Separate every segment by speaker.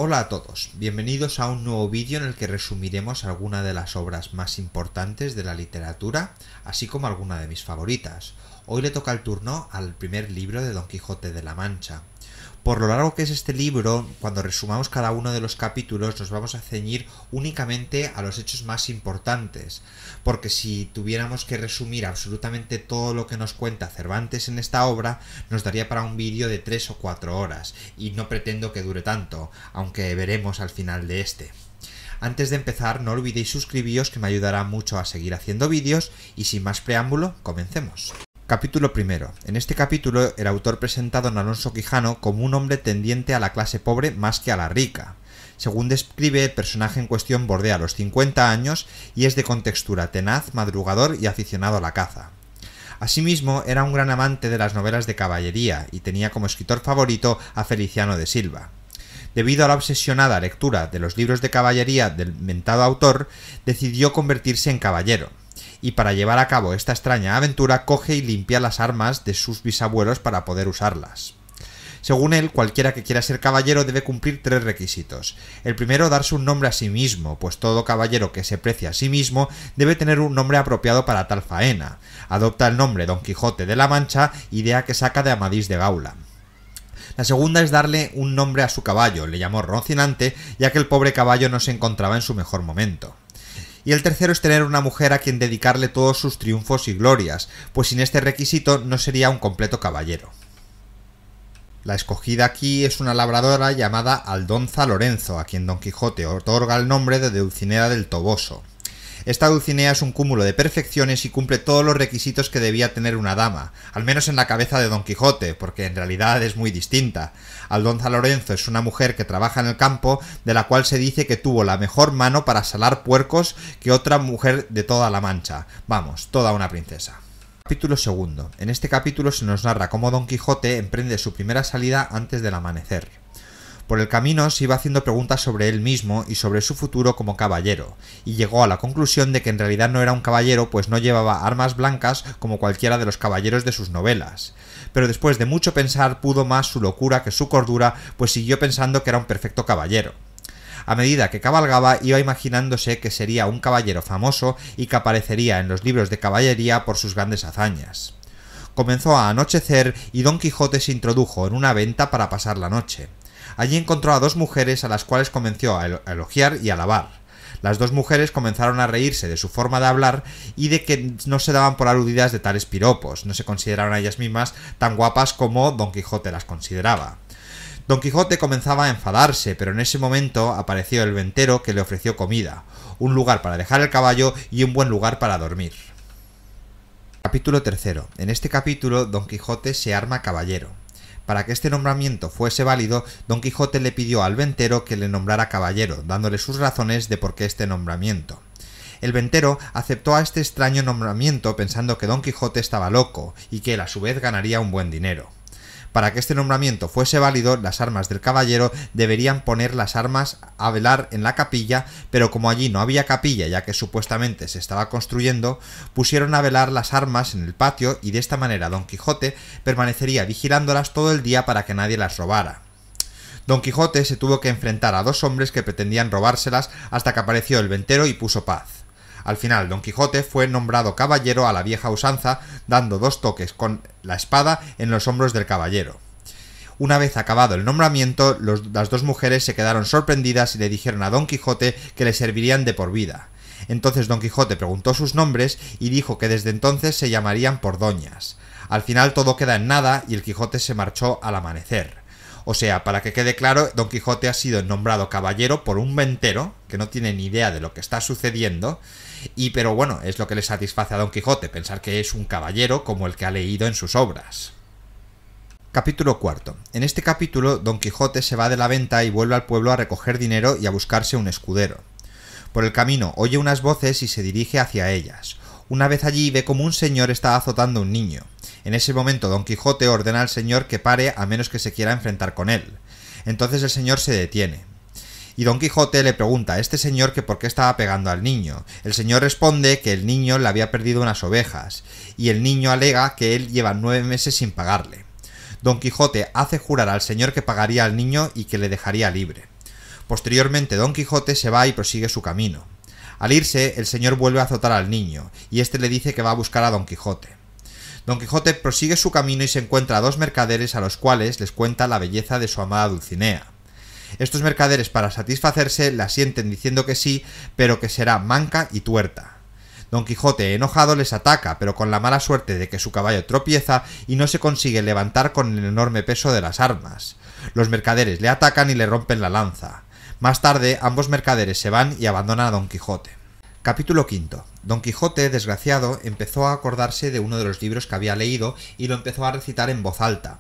Speaker 1: Hola a todos, bienvenidos a un nuevo vídeo en el que resumiremos algunas de las obras más importantes de la literatura, así como algunas de mis favoritas. Hoy le toca el turno al primer libro de Don Quijote de la Mancha. Por lo largo que es este libro, cuando resumamos cada uno de los capítulos nos vamos a ceñir únicamente a los hechos más importantes, porque si tuviéramos que resumir absolutamente todo lo que nos cuenta Cervantes en esta obra, nos daría para un vídeo de 3 o 4 horas, y no pretendo que dure tanto, aunque veremos al final de este. Antes de empezar, no olvidéis suscribiros, que me ayudará mucho a seguir haciendo vídeos, y sin más preámbulo, comencemos. Capítulo primero. En este capítulo el autor presenta a don Alonso Quijano como un hombre tendiente a la clase pobre más que a la rica. Según describe, el personaje en cuestión bordea los 50 años y es de contextura tenaz, madrugador y aficionado a la caza. Asimismo, era un gran amante de las novelas de caballería y tenía como escritor favorito a Feliciano de Silva. Debido a la obsesionada lectura de los libros de caballería del mentado autor, decidió convertirse en caballero. Y para llevar a cabo esta extraña aventura coge y limpia las armas de sus bisabuelos para poder usarlas. Según él, cualquiera que quiera ser caballero debe cumplir 3 requisitos. El primero, darse un nombre a sí mismo, pues todo caballero que se precie a sí mismo debe tener un nombre apropiado para tal faena. Adopta el nombre Don Quijote de la Mancha, idea que saca de Amadís de Gaula. La segunda es darle un nombre a su caballo, le llamó Rocinante, ya que el pobre caballo no se encontraba en su mejor momento. Y el tercero es tener una mujer a quien dedicarle todos sus triunfos y glorias, pues sin este requisito no sería un completo caballero. La escogida aquí es una labradora llamada Aldonza Lorenzo, a quien Don Quijote otorga el nombre de Dulcinea del Toboso. Esta Dulcinea es un cúmulo de perfecciones y cumple todos los requisitos que debía tener una dama, al menos en la cabeza de Don Quijote, porque en realidad es muy distinta. Aldonza Lorenzo es una mujer que trabaja en el campo, de la cual se dice que tuvo la mejor mano para salar puercos que otra mujer de toda la Mancha. Vamos, toda una princesa. Capítulo segundo. En este capítulo se nos narra cómo Don Quijote emprende su primera salida antes del amanecer. Por el camino se iba haciendo preguntas sobre él mismo y sobre su futuro como caballero, y llegó a la conclusión de que en realidad no era un caballero, pues no llevaba armas blancas como cualquiera de los caballeros de sus novelas. Pero después de mucho pensar pudo más su locura que su cordura, pues siguió pensando que era un perfecto caballero. A medida que cabalgaba iba imaginándose que sería un caballero famoso y que aparecería en los libros de caballería por sus grandes hazañas. Comenzó a anochecer y Don Quijote se introdujo en una venta para pasar la noche. Allí encontró a 2 mujeres a las cuales comenzó a elogiar y alabar. Las 2 mujeres comenzaron a reírse de su forma de hablar y de que no se daban por aludidas de tales piropos, no se consideraron a ellas mismas tan guapas como Don Quijote las consideraba. Don Quijote comenzaba a enfadarse, pero en ese momento apareció el ventero, que le ofreció comida, un lugar para dejar el caballo y un buen lugar para dormir. Capítulo tercero. En este capítulo Don Quijote se arma caballero. Para que este nombramiento fuese válido, Don Quijote le pidió al ventero que le nombrara caballero, dándole sus razones de por qué este nombramiento. El ventero aceptó a este extraño nombramiento pensando que Don Quijote estaba loco y que él a su vez ganaría un buen dinero. Para que este nombramiento fuese válido, las armas del caballero deberían poner las armas a velar en la capilla, pero como allí no había capilla, ya que supuestamente se estaba construyendo, pusieron a velar las armas en el patio y de esta manera Don Quijote permanecería vigilándolas todo el día para que nadie las robara. Don Quijote se tuvo que enfrentar a 2 hombres que pretendían robárselas hasta que apareció el ventero y puso paz. Al final, Don Quijote fue nombrado caballero a la vieja usanza, dando 2 toques con la espada en los hombros del caballero. Una vez acabado el nombramiento, las 2 mujeres se quedaron sorprendidas y le dijeron a Don Quijote que le servirían de por vida. Entonces Don Quijote preguntó sus nombres y dijo que desde entonces se llamarían por doñas. Al final todo queda en nada y el Quijote se marchó al amanecer. O sea, para que quede claro, Don Quijote ha sido nombrado caballero por un ventero, que no tiene ni idea de lo que está sucediendo, pero bueno, es lo que le satisface a Don Quijote, pensar que es un caballero como el que ha leído en sus obras. Capítulo cuarto. En este capítulo, Don Quijote se va de la venta y vuelve al pueblo a recoger dinero y a buscarse un escudero. Por el camino oye unas voces y se dirige hacia ellas. Una vez allí ve como un señor está azotando a un niño. En ese momento Don Quijote ordena al señor que pare a menos que se quiera enfrentar con él. Entonces el señor se detiene. Y Don Quijote le pregunta a este señor que por qué estaba pegando al niño. El señor responde que el niño le había perdido unas ovejas, y el niño alega que él lleva 9 meses sin pagarle. Don Quijote hace jurar al señor que pagaría al niño y que le dejaría libre. Posteriormente Don Quijote se va y prosigue su camino. Al irse, el señor vuelve a azotar al niño, y este le dice que va a buscar a Don Quijote. Don Quijote prosigue su camino y se encuentra a dos mercaderes a los cuales les cuenta la belleza de su amada Dulcinea. Estos mercaderes, para satisfacerse, le asienten diciendo que sí, pero que será manca y tuerta. Don Quijote, enojado, les ataca, pero con la mala suerte de que su caballo tropieza y no se consigue levantar con el enorme peso de las armas. Los mercaderes le atacan y le rompen la lanza. Más tarde, ambos mercaderes se van y abandonan a Don Quijote. Capítulo V. Don Quijote, desgraciado, empezó a acordarse de uno de los libros que había leído y lo empezó a recitar en voz alta.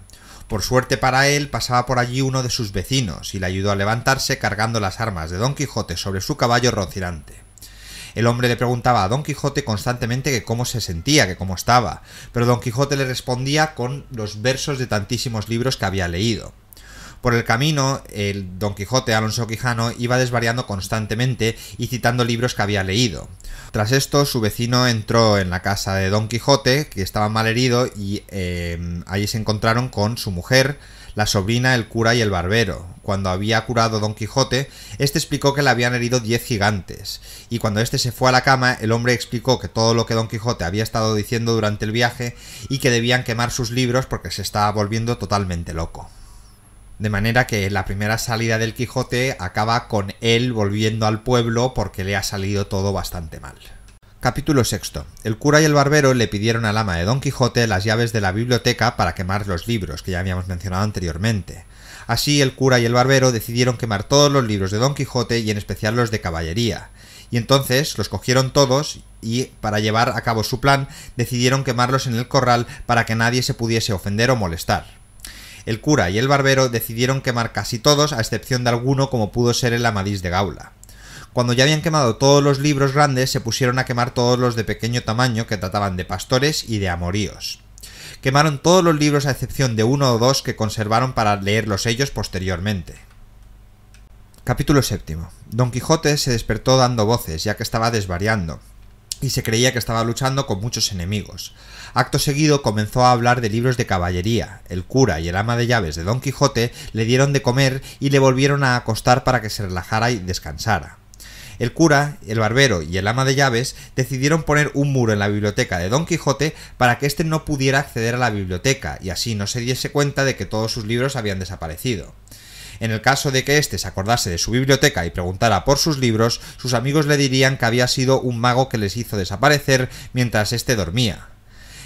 Speaker 1: Por suerte para él, pasaba por allí uno de sus vecinos y le ayudó a levantarse cargando las armas de Don Quijote sobre su caballo rocinante. El hombre le preguntaba a Don Quijote constantemente que cómo se sentía, que cómo estaba, pero Don Quijote le respondía con los versos de tantísimos libros que había leído. Por el camino, el Don Quijote Alonso Quijano iba desvariando constantemente y citando libros que había leído. Tras esto, su vecino entró en la casa de Don Quijote, que estaba mal herido, y allí se encontraron con su mujer, la sobrina, el cura y el barbero. Cuando había curado Don Quijote, este explicó que le habían herido 10 gigantes, y cuando este se fue a la cama, el hombre explicó que todo lo que Don Quijote había estado diciendo durante el viaje y que debían quemar sus libros porque se estaba volviendo totalmente loco. De manera que la primera salida del Quijote acaba con él volviendo al pueblo porque le ha salido todo bastante mal. Capítulo VI. El cura y el barbero le pidieron al ama de Don Quijote las llaves de la biblioteca para quemar los libros, que ya habíamos mencionado anteriormente. Así el cura y el barbero decidieron quemar todos los libros de Don Quijote y en especial los de caballería. Y entonces los cogieron todos y, para llevar a cabo su plan, decidieron quemarlos en el corral para que nadie se pudiese ofender o molestar. El cura y el barbero decidieron quemar casi todos, a excepción de alguno como pudo ser el Amadís de Gaula. Cuando ya habían quemado todos los libros grandes, se pusieron a quemar todos los de pequeño tamaño que trataban de pastores y de amoríos. Quemaron todos los libros a excepción de uno o dos que conservaron para leerlos ellos posteriormente. Capítulo VII. Don Quijote se despertó dando voces, ya que estaba desvariando, y se creía que estaba luchando con muchos enemigos. Acto seguido comenzó a hablar de libros de caballería. El cura y el ama de llaves de Don Quijote le dieron de comer y le volvieron a acostar para que se relajara y descansara. El cura, el barbero y el ama de llaves decidieron poner un muro en la biblioteca de Don Quijote para que éste no pudiera acceder a la biblioteca y así no se diese cuenta de que todos sus libros habían desaparecido. En el caso de que éste se acordase de su biblioteca y preguntara por sus libros, sus amigos le dirían que había sido un mago que les hizo desaparecer mientras éste dormía.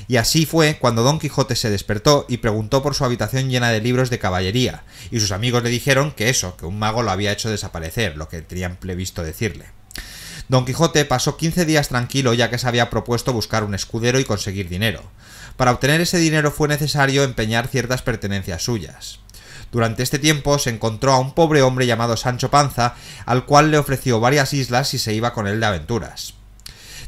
Speaker 1: Y así fue cuando Don Quijote se despertó y preguntó por su habitación llena de libros de caballería, y sus amigos le dijeron que un mago lo había hecho desaparecer, lo que tenían previsto decirle. Don Quijote pasó 15 días tranquilo, ya que se había propuesto buscar un escudero y conseguir dinero. Para obtener ese dinero fue necesario empeñar ciertas pertenencias suyas. Durante este tiempo se encontró a un pobre hombre llamado Sancho Panza, al cual le ofreció varias islas si se iba con él de aventuras.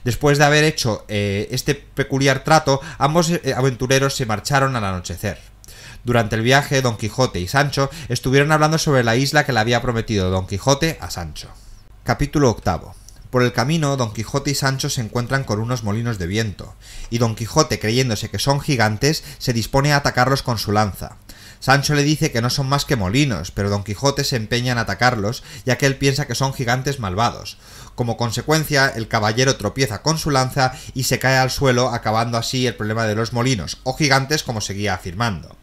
Speaker 1: Después de haber hecho este peculiar trato, ambos aventureros se marcharon al anochecer. Durante el viaje, Don Quijote y Sancho estuvieron hablando sobre la isla que le había prometido Don Quijote a Sancho. Capítulo VIII. Por el camino, Don Quijote y Sancho se encuentran con unos molinos de viento, y Don Quijote, creyéndose que son gigantes, se dispone a atacarlos con su lanza. Sancho le dice que no son más que molinos, pero Don Quijote se empeña en atacarlos, ya que él piensa que son gigantes malvados. Como consecuencia, el caballero tropieza con su lanza y se cae al suelo, acabando así el problema de los molinos, o gigantes como seguía afirmando.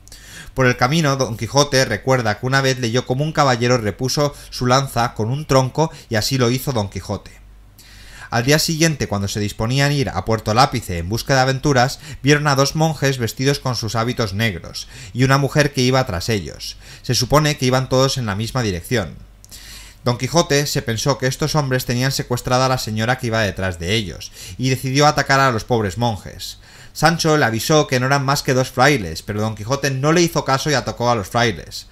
Speaker 1: Por el camino, Don Quijote recuerda que una vez leyó cómo un caballero repuso su lanza con un tronco, y así lo hizo Don Quijote. Al día siguiente, cuando se disponían a ir a Puerto Lápice en busca de aventuras, vieron a dos monjes vestidos con sus hábitos negros, y una mujer que iba tras ellos. Se supone que iban todos en la misma dirección. Don Quijote se pensó que estos hombres tenían secuestrada a la señora que iba detrás de ellos, y decidió atacar a los pobres monjes. Sancho le avisó que no eran más que dos frailes, pero Don Quijote no le hizo caso y atacó a los frailes.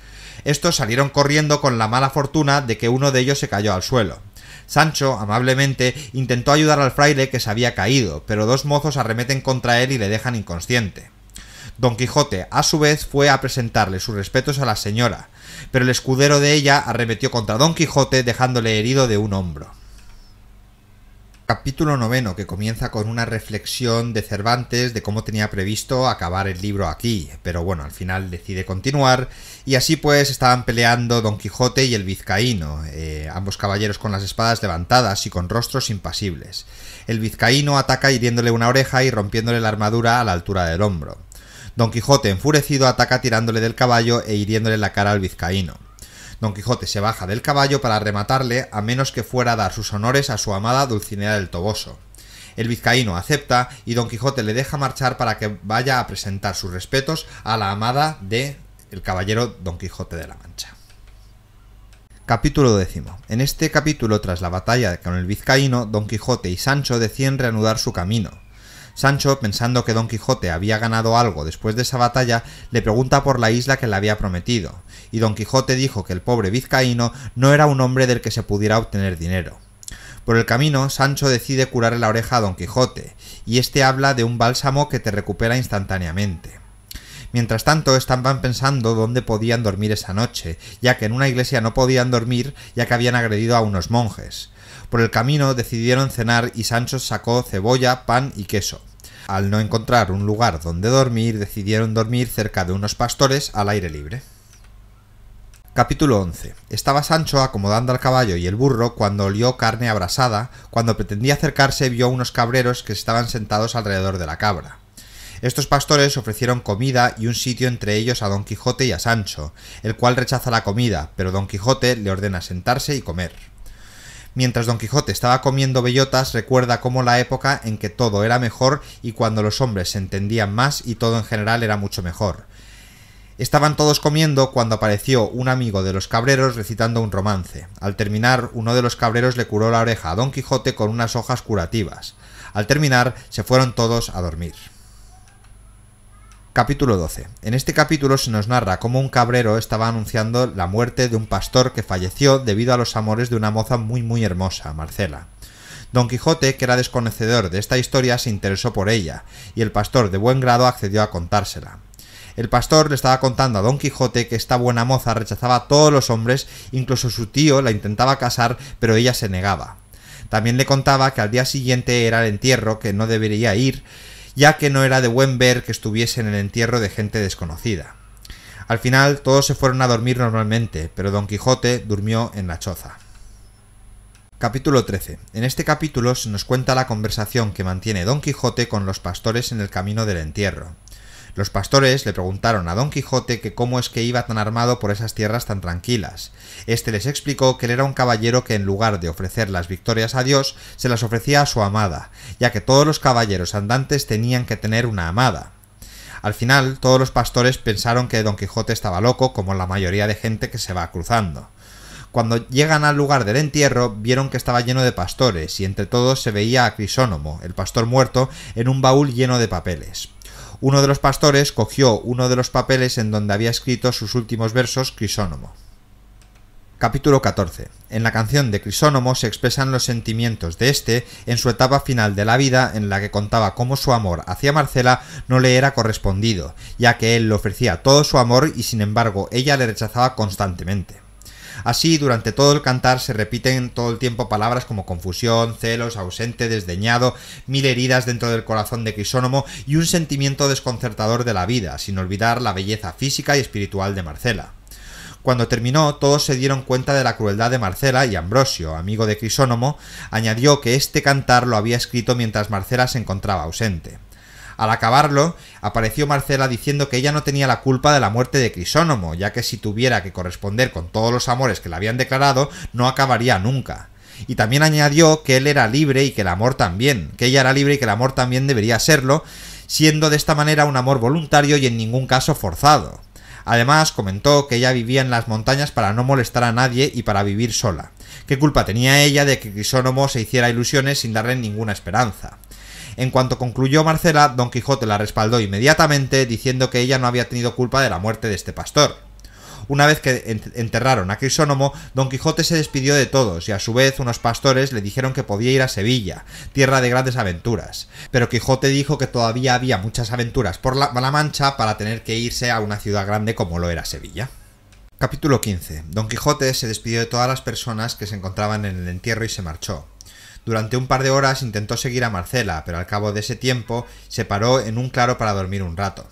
Speaker 1: Estos salieron corriendo con la mala fortuna de que uno de ellos se cayó al suelo. Sancho, amablemente, intentó ayudar al fraile que se había caído, pero dos mozos arremeten contra él y le dejan inconsciente. Don Quijote, a su vez, fue a presentarle sus respetos a la señora, pero el escudero de ella arremetió contra Don Quijote dejándole herido de un hombro. Capítulo 9, que comienza con una reflexión de Cervantes de cómo tenía previsto acabar el libro aquí, pero bueno, al final decide continuar, y así pues estaban peleando Don Quijote y el vizcaíno, ambos caballeros con las espadas levantadas y con rostros impasibles. El vizcaíno ataca hiriéndole una oreja y rompiéndole la armadura a la altura del hombro. Don Quijote, enfurecido, ataca tirándole del caballo e hiriéndole la cara al vizcaíno. Don Quijote se baja del caballo para rematarle, a menos que fuera a dar sus honores a su amada Dulcinea del Toboso. El vizcaíno acepta y Don Quijote le deja marchar para que vaya a presentar sus respetos a la amada de el caballero Don Quijote de la Mancha. Capítulo 10. En este capítulo, tras la batalla con el vizcaíno, Don Quijote y Sancho deciden reanudar su camino. Sancho, pensando que Don Quijote había ganado algo después de esa batalla, le pregunta por la isla que le había prometido, y Don Quijote dijo que el pobre vizcaíno no era un hombre del que se pudiera obtener dinero. Por el camino, Sancho decide curarle la oreja a Don Quijote, y este habla de un bálsamo que te recupera instantáneamente. Mientras tanto, estaban pensando dónde podían dormir esa noche, ya que en una iglesia no podían dormir, ya que habían agredido a unos monjes. Por el camino decidieron cenar y Sancho sacó cebolla, pan y queso. Al no encontrar un lugar donde dormir, decidieron dormir cerca de unos pastores al aire libre. Capítulo 11. Estaba Sancho acomodando al caballo y el burro cuando olió carne abrasada. Cuando pretendía acercarse vio unos cabreros que estaban sentados alrededor de la cabra. Estos pastores ofrecieron comida y un sitio entre ellos a Don Quijote y a Sancho, el cual rechaza la comida, pero Don Quijote le ordena sentarse y comer. Mientras Don Quijote estaba comiendo bellotas, recuerda cómo la época en que todo era mejor y cuando los hombres se entendían más y todo en general era mucho mejor. Estaban todos comiendo cuando apareció un amigo de los cabreros recitando un romance. Al terminar, uno de los cabreros le curó la oreja a Don Quijote con unas hojas curativas. Al terminar, se fueron todos a dormir. Capítulo 12. En este capítulo se nos narra cómo un cabrero estaba anunciando la muerte de un pastor que falleció debido a los amores de una moza muy hermosa, Marcela. Don Quijote, que era desconocedor de esta historia, se interesó por ella, y el pastor de buen grado accedió a contársela. El pastor le estaba contando a Don Quijote que esta buena moza rechazaba a todos los hombres, incluso su tío la intentaba casar, pero ella se negaba. También le contaba que al día siguiente era el entierro, que no debería ir, ya que no era de buen ver que estuviese en el entierro de gente desconocida. Al final todos se fueron a dormir normalmente, pero Don Quijote durmió en la choza. Capítulo 13. En este capítulo se nos cuenta la conversación que mantiene Don Quijote con los pastores en el camino del entierro. Los pastores le preguntaron a Don Quijote que cómo es que iba tan armado por esas tierras tan tranquilas. Este les explicó que él era un caballero que en lugar de ofrecer las victorias a Dios, se las ofrecía a su amada, ya que todos los caballeros andantes tenían que tener una amada. Al final, todos los pastores pensaron que Don Quijote estaba loco, como la mayoría de gente que se va cruzando. Cuando llegan al lugar del entierro, vieron que estaba lleno de pastores, y entre todos se veía a Crisónomo, el pastor muerto, en un baúl lleno de papeles. Uno de los pastores cogió uno de los papeles en donde había escrito sus últimos versos Crisónomo. Capítulo 14. En la canción de Crisónomo se expresan los sentimientos de este en su etapa final de la vida, en la que contaba cómo su amor hacia Marcela no le era correspondido, ya que él le ofrecía todo su amor y sin embargo ella le rechazaba constantemente. Así, durante todo el cantar se repiten todo el tiempo palabras como confusión, celos, ausente, desdeñado, mil heridas dentro del corazón de Crisónomo y un sentimiento desconcertador de la vida, sin olvidar la belleza física y espiritual de Marcela. Cuando terminó, todos se dieron cuenta de la crueldad de Marcela y Ambrosio, amigo de Crisónomo, añadió que este cantar lo había escrito mientras Marcela se encontraba ausente. Al acabarlo, apareció Marcela diciendo que ella no tenía la culpa de la muerte de Crisónomo, ya que si tuviera que corresponder con todos los amores que le habían declarado, no acabaría nunca. Y también añadió que él era libre y que el amor también, que ella era libre y que el amor también debería serlo, siendo de esta manera un amor voluntario y en ningún caso forzado. Además, comentó que ella vivía en las montañas para no molestar a nadie y para vivir sola. ¿Qué culpa tenía ella de que Crisónomo se hiciera ilusiones sin darle ninguna esperanza? En cuanto concluyó Marcela, Don Quijote la respaldó inmediatamente, diciendo que ella no había tenido culpa de la muerte de este pastor. Una vez que enterraron a Crisónomo, Don Quijote se despidió de todos y a su vez unos pastores le dijeron que podía ir a Sevilla, tierra de grandes aventuras. Pero Quijote dijo que todavía había muchas aventuras por la Mancha para tener que irse a una ciudad grande como lo era Sevilla. Capítulo 15. Don Quijote se despidió de todas las personas que se encontraban en el entierro y se marchó. Durante un par de horas intentó seguir a Marcela, pero al cabo de ese tiempo se paró en un claro para dormir un rato.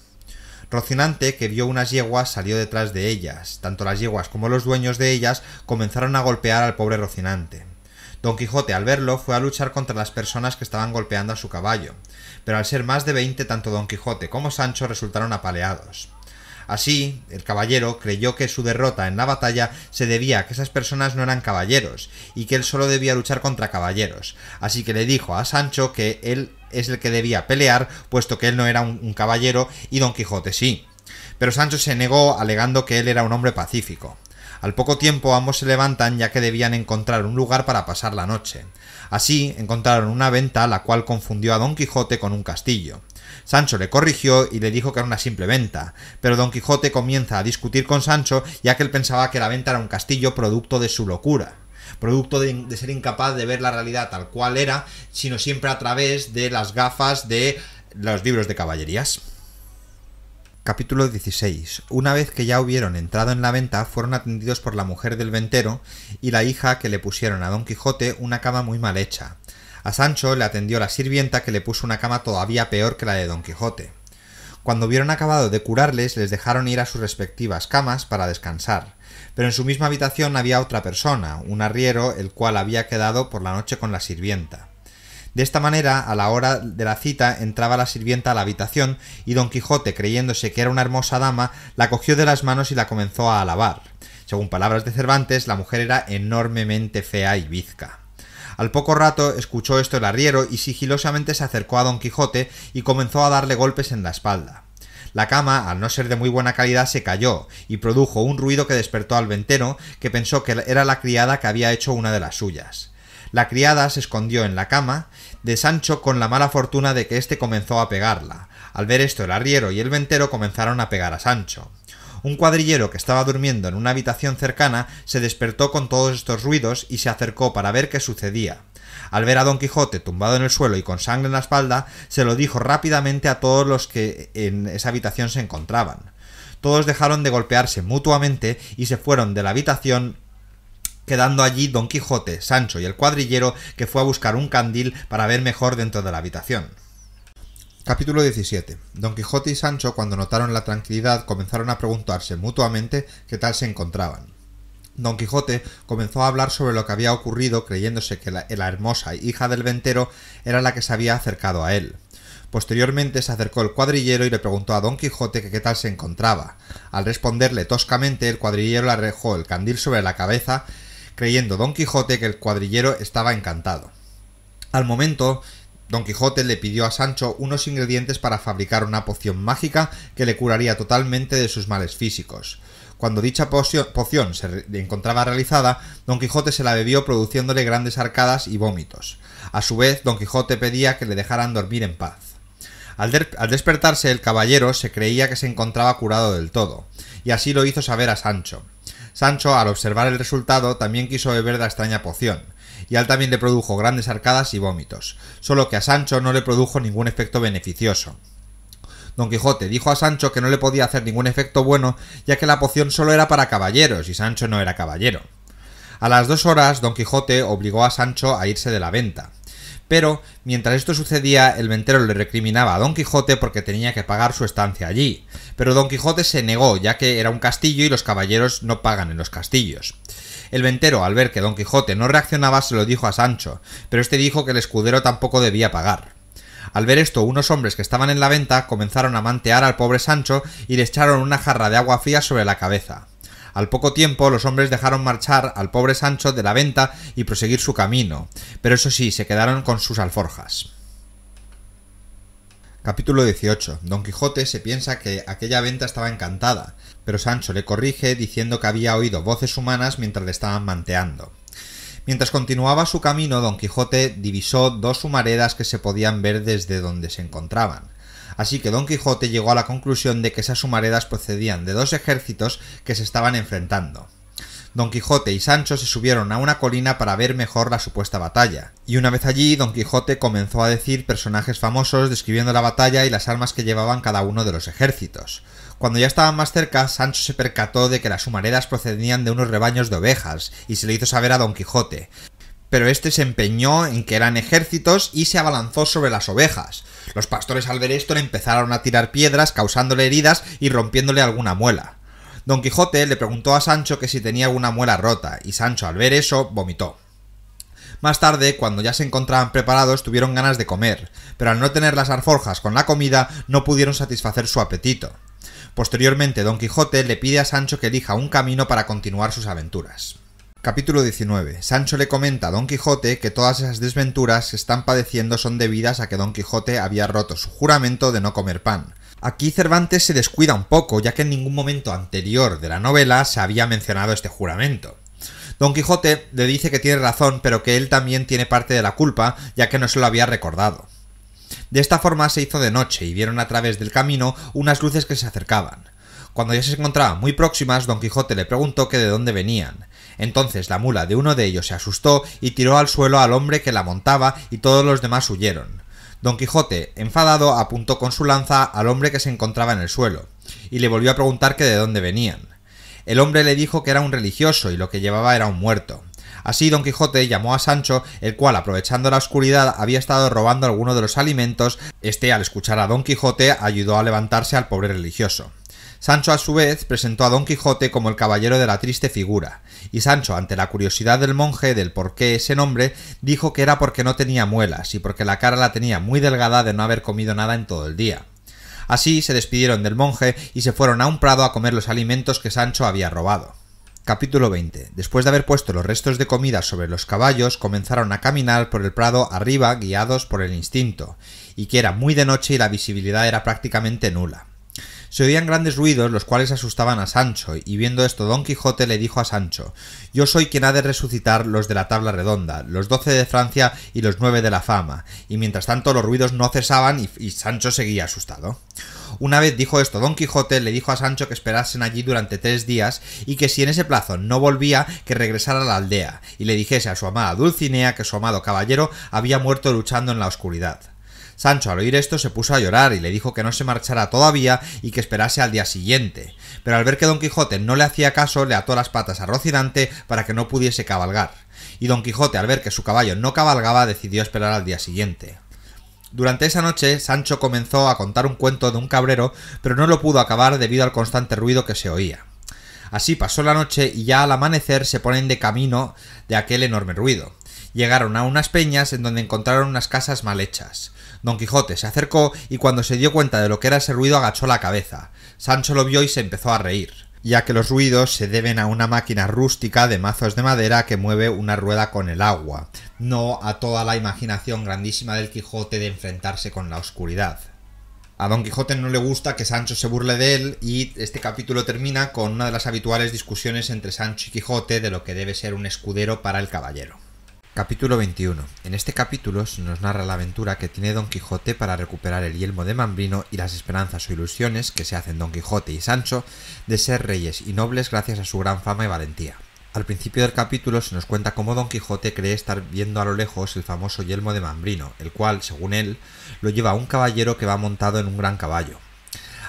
Speaker 1: Rocinante, que vio unas yeguas, salió detrás de ellas. Tanto las yeguas como los dueños de ellas comenzaron a golpear al pobre Rocinante. Don Quijote, al verlo, fue a luchar contra las personas que estaban golpeando a su caballo, pero al ser más de 20, tanto Don Quijote como Sancho resultaron apaleados. Así, el caballero creyó que su derrota en la batalla se debía a que esas personas no eran caballeros, y que él solo debía luchar contra caballeros, así que le dijo a Sancho que él es el que debía pelear, puesto que él no era un caballero y Don Quijote sí. Pero Sancho se negó, alegando que él era un hombre pacífico. Al poco tiempo ambos se levantan, ya que debían encontrar un lugar para pasar la noche. Así encontraron una venta, la cual confundió a Don Quijote con un castillo. Sancho le corrigió y le dijo que era una simple venta, pero Don Quijote comienza a discutir con Sancho, ya que él pensaba que la venta era un castillo producto de su locura, producto de ser incapaz de ver la realidad tal cual era, sino siempre a través de las gafas de los libros de caballerías. Capítulo 16. Una vez que ya hubieron entrado en la venta, fueron atendidos por la mujer del ventero y la hija, que le pusieron a Don Quijote una cama muy mal hecha. A Sancho le atendió la sirvienta, que le puso una cama todavía peor que la de Don Quijote. Cuando hubieron acabado de curarles, les dejaron ir a sus respectivas camas para descansar, pero en su misma habitación había otra persona, un arriero, el cual había quedado por la noche con la sirvienta. De esta manera, a la hora de la cita, entraba la sirvienta a la habitación y Don Quijote, creyéndose que era una hermosa dama, la cogió de las manos y la comenzó a alabar. Según palabras de Cervantes, la mujer era enormemente fea y bizca. Al poco rato escuchó esto el arriero y sigilosamente se acercó a Don Quijote y comenzó a darle golpes en la espalda. La cama, al no ser de muy buena calidad, se cayó y produjo un ruido que despertó al ventero, que pensó que era la criada que había hecho una de las suyas. La criada se escondió en la cama de Sancho con la mala fortuna de que éste comenzó a pegarla. Al ver esto, el arriero y el ventero comenzaron a pegar a Sancho. Un cuadrillero que estaba durmiendo en una habitación cercana se despertó con todos estos ruidos y se acercó para ver qué sucedía. Al ver a Don Quijote tumbado en el suelo y con sangre en la espalda, se lo dijo rápidamente a todos los que en esa habitación se encontraban. Todos dejaron de golpearse mutuamente y se fueron de la habitación, quedando allí Don Quijote, Sancho y el cuadrillero, que fue a buscar un candil para ver mejor dentro de la habitación. Capítulo 17. Don Quijote y Sancho, cuando notaron la tranquilidad, comenzaron a preguntarse mutuamente qué tal se encontraban. Don Quijote comenzó a hablar sobre lo que había ocurrido, creyéndose que la hermosa hija del ventero era la que se había acercado a él. Posteriormente se acercó el cuadrillero y le preguntó a Don Quijote que qué tal se encontraba. Al responderle toscamente, el cuadrillero le arrojó el candil sobre la cabeza, creyendo Don Quijote que el cuadrillero estaba encantado. Al momento, Don Quijote le pidió a Sancho unos ingredientes para fabricar una poción mágica que le curaría totalmente de sus males físicos. Cuando dicha poción se encontraba realizada, Don Quijote se la bebió, produciéndole grandes arcadas y vómitos. A su vez, Don Quijote pedía que le dejaran dormir en paz. Al despertarse, el caballero se creía que se encontraba curado del todo, y así lo hizo saber a Sancho. Sancho, al observar el resultado, también quiso beber de la extraña poción, y a él también le produjo grandes arcadas y vómitos, solo que a Sancho no le produjo ningún efecto beneficioso. Don Quijote dijo a Sancho que no le podía hacer ningún efecto bueno, ya que la poción solo era para caballeros, y Sancho no era caballero. A las 2 horas, Don Quijote obligó a Sancho a irse de la venta. Pero, mientras esto sucedía, el ventero le recriminaba a Don Quijote porque tenía que pagar su estancia allí. Pero Don Quijote se negó, ya que era un castillo y los caballeros no pagan en los castillos. El ventero, al ver que Don Quijote no reaccionaba, se lo dijo a Sancho, pero este dijo que el escudero tampoco debía pagar. Al ver esto, unos hombres que estaban en la venta comenzaron a mantear al pobre Sancho y le echaron una jarra de agua fría sobre la cabeza. Al poco tiempo, los hombres dejaron marchar al pobre Sancho de la venta y proseguir su camino, pero eso sí, se quedaron con sus alforjas. Capítulo 18. Don Quijote se piensa que aquella venta estaba encantada, pero Sancho le corrige diciendo que había oído voces humanas mientras le estaban manteando. Mientras continuaba su camino, Don Quijote divisó 2 humaredas que se podían ver desde donde se encontraban. Así que Don Quijote llegó a la conclusión de que esas humaredas procedían de 2 ejércitos que se estaban enfrentando. Don Quijote y Sancho se subieron a una colina para ver mejor la supuesta batalla, y una vez allí Don Quijote comenzó a decir personajes famosos describiendo la batalla y las armas que llevaban cada uno de los ejércitos. Cuando ya estaban más cerca, Sancho se percató de que las humaredas procedían de unos rebaños de ovejas, y se le hizo saber a Don Quijote. pero este se empeñó en que eran ejércitos y se abalanzó sobre las ovejas. Los pastores al ver esto le empezaron a tirar piedras, causándole heridas y rompiéndole alguna muela. Don Quijote le preguntó a Sancho que si tenía alguna muela rota, y Sancho al ver eso vomitó. Más tarde, cuando ya se encontraban preparados, tuvieron ganas de comer, pero al no tener las alforjas con la comida, no pudieron satisfacer su apetito. Posteriormente, Don Quijote le pide a Sancho que elija un camino para continuar sus aventuras. Capítulo 19. Sancho le comenta a Don Quijote que todas esas desventuras que están padeciendo son debidas a que Don Quijote había roto su juramento de no comer pan. Aquí Cervantes se descuida un poco, ya que en ningún momento anterior de la novela se había mencionado este juramento. Don Quijote le dice que tiene razón, pero que él también tiene parte de la culpa, ya que no se lo había recordado. De esta forma se hizo de noche y vieron a través del camino unas luces que se acercaban. Cuando ya se encontraban muy próximas, Don Quijote le preguntó que de dónde venían. Entonces la mula de uno de ellos se asustó y tiró al suelo al hombre que la montaba y todos los demás huyeron. Don Quijote, enfadado, apuntó con su lanza al hombre que se encontraba en el suelo, y le volvió a preguntar que de dónde venían. El hombre le dijo que era un religioso y lo que llevaba era un muerto. Así Don Quijote llamó a Sancho, el cual, aprovechando la oscuridad, había estado robando alguno de los alimentos. Este, al escuchar a Don Quijote, ayudó a levantarse al pobre religioso. Sancho, a su vez, presentó a Don Quijote como el caballero de la triste figura, y Sancho, ante la curiosidad del monje del por qué ese nombre, dijo que era porque no tenía muelas, y porque la cara la tenía muy delgada de no haber comido nada en todo el día. Así se despidieron del monje y se fueron a un prado a comer los alimentos que Sancho había robado. Capítulo 20. Después de haber puesto los restos de comida sobre los caballos, comenzaron a caminar por el prado arriba, guiados por el instinto, y que era muy de noche y la visibilidad era prácticamente nula. Se oían grandes ruidos, los cuales asustaban a Sancho, y viendo esto Don Quijote le dijo a Sancho: «Yo soy quien ha de resucitar los de la tabla redonda, los 12 de Francia y los 9 de la fama», y mientras tanto los ruidos no cesaban y Sancho seguía asustado. Una vez dijo esto Don Quijote, le dijo a Sancho que esperasen allí durante 3 días y que si en ese plazo no volvía, que regresara a la aldea, y le dijese a su amada Dulcinea que su amado caballero había muerto luchando en la oscuridad. Sancho, al oír esto, se puso a llorar y le dijo que no se marchara todavía y que esperase al día siguiente, pero al ver que Don Quijote no le hacía caso, le ató las patas a Rocinante para que no pudiese cabalgar, y Don Quijote, al ver que su caballo no cabalgaba, decidió esperar al día siguiente. Durante esa noche, Sancho comenzó a contar un cuento de un cabrero, pero no lo pudo acabar debido al constante ruido que se oía. Así pasó la noche y ya al amanecer se ponen de camino de aquel enorme ruido. Llegaron a unas peñas en donde encontraron unas casas mal hechas. Don Quijote se acercó y cuando se dio cuenta de lo que era ese ruido agachó la cabeza. Sancho lo vio y se empezó a reír, ya que los ruidos se deben a una máquina rústica de mazos de madera que mueve una rueda con el agua, no a toda la imaginación grandísima del Quijote de enfrentarse con la oscuridad. A Don Quijote no le gusta que Sancho se burle de él y este capítulo termina con una de las habituales discusiones entre Sancho y Quijote de lo que debe ser un escudero para el caballero. Capítulo 21. En este capítulo se nos narra la aventura que tiene Don Quijote para recuperar el yelmo de Mambrino y las esperanzas o ilusiones que se hacen Don Quijote y Sancho de ser reyes y nobles gracias a su gran fama y valentía. Al principio del capítulo se nos cuenta cómo Don Quijote cree estar viendo a lo lejos el famoso yelmo de Mambrino, el cual, según él, lo lleva un caballero que va montado en un gran caballo.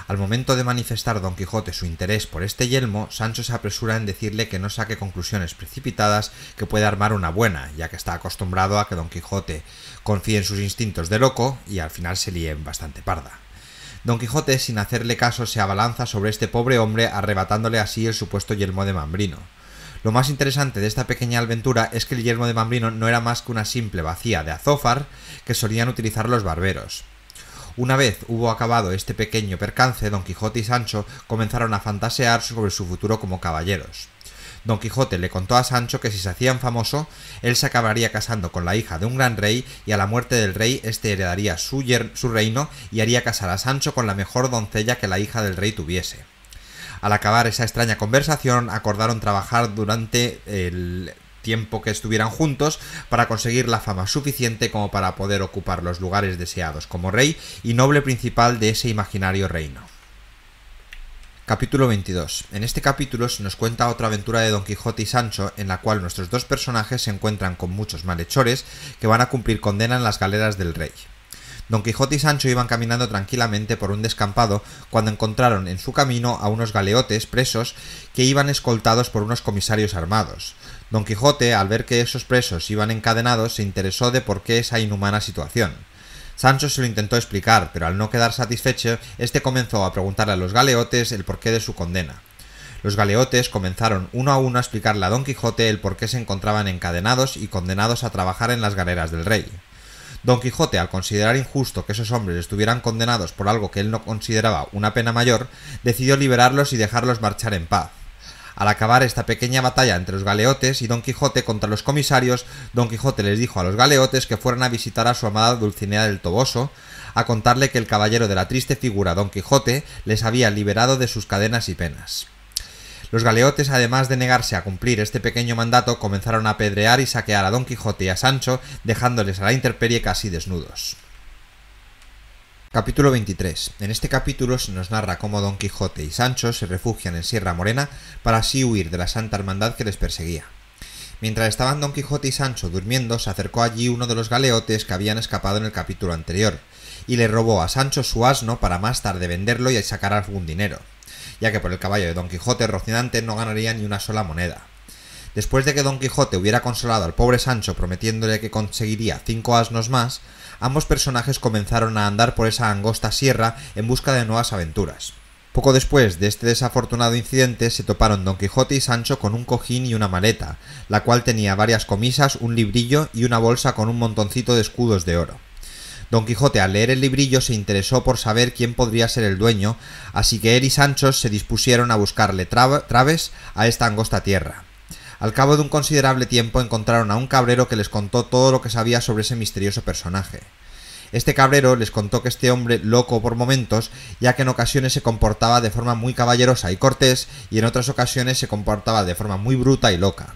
Speaker 1: Al momento de manifestar Don Quijote su interés por este yelmo, Sancho se apresura en decirle que no saque conclusiones precipitadas, que puede armar una buena, ya que está acostumbrado a que Don Quijote confíe en sus instintos de loco y al final se líe bastante parda. Don Quijote, sin hacerle caso, se abalanza sobre este pobre hombre, arrebatándole así el supuesto yelmo de Mambrino. Lo más interesante de esta pequeña aventura es que el yelmo de Mambrino no era más que una simple bacía de azófar que solían utilizar los barberos. Una vez hubo acabado este pequeño percance, Don Quijote y Sancho comenzaron a fantasear sobre su futuro como caballeros. Don Quijote le contó a Sancho que si se hacían famoso, él se acabaría casando con la hija de un gran rey y a la muerte del rey éste heredaría su reino y haría casar a Sancho con la mejor doncella que la hija del rey tuviese. Al acabar esa extraña conversación, acordaron trabajar durante el tiempo que estuvieran juntos para conseguir la fama suficiente como para poder ocupar los lugares deseados como rey y noble principal de ese imaginario reino. Capítulo 22. En este capítulo se nos cuenta otra aventura de Don Quijote y Sancho, en la cual nuestros dos personajes se encuentran con muchos malhechores que van a cumplir condena en las galeras del rey. Don Quijote y Sancho iban caminando tranquilamente por un descampado cuando encontraron en su camino a unos galeotes presos que iban escoltados por unos comisarios armados. Don Quijote, al ver que esos presos iban encadenados, se interesó de por qué esa inhumana situación. Sancho se lo intentó explicar, pero al no quedar satisfecho, este comenzó a preguntarle a los galeotes el porqué de su condena. Los galeotes comenzaron uno a uno a explicarle a Don Quijote el por qué se encontraban encadenados y condenados a trabajar en las galeras del rey. Don Quijote, al considerar injusto que esos hombres estuvieran condenados por algo que él no consideraba una pena mayor, decidió liberarlos y dejarlos marchar en paz. Al acabar esta pequeña batalla entre los galeotes y Don Quijote contra los comisarios, Don Quijote les dijo a los galeotes que fueran a visitar a su amada Dulcinea del Toboso, a contarle que el caballero de la triste figura Don Quijote les había liberado de sus cadenas y penas. Los galeotes, además de negarse a cumplir este pequeño mandato, comenzaron a apedrear y saquear a Don Quijote y a Sancho, dejándoles a la intemperie casi desnudos. Capítulo 23. En este capítulo se nos narra cómo Don Quijote y Sancho se refugian en Sierra Morena para así huir de la Santa Hermandad que les perseguía. Mientras estaban Don Quijote y Sancho durmiendo, se acercó allí uno de los galeotes que habían escapado en el capítulo anterior, y le robó a Sancho su asno para más tarde venderlo y sacar algún dinero, ya que por el caballo de Don Quijote Rocinante no ganaría ni una sola moneda. Después de que Don Quijote hubiera consolado al pobre Sancho prometiéndole que conseguiría 5 asnos más, ambos personajes comenzaron a andar por esa angosta sierra en busca de nuevas aventuras. Poco después de este desafortunado incidente se toparon Don Quijote y Sancho con un cojín y una maleta, la cual tenía varias comisas, un librillo y una bolsa con un montoncito de escudos de oro. Don Quijote, al leer el librillo, se interesó por saber quién podría ser el dueño, así que él y Sancho se dispusieron a buscarle traves a esta angosta tierra. Al cabo de un considerable tiempo encontraron a un cabrero que les contó todo lo que sabía sobre ese misterioso personaje. Este cabrero les contó que este hombre, loco por momentos, ya que en ocasiones se comportaba de forma muy caballerosa y cortés, y en otras ocasiones se comportaba de forma muy bruta y loca.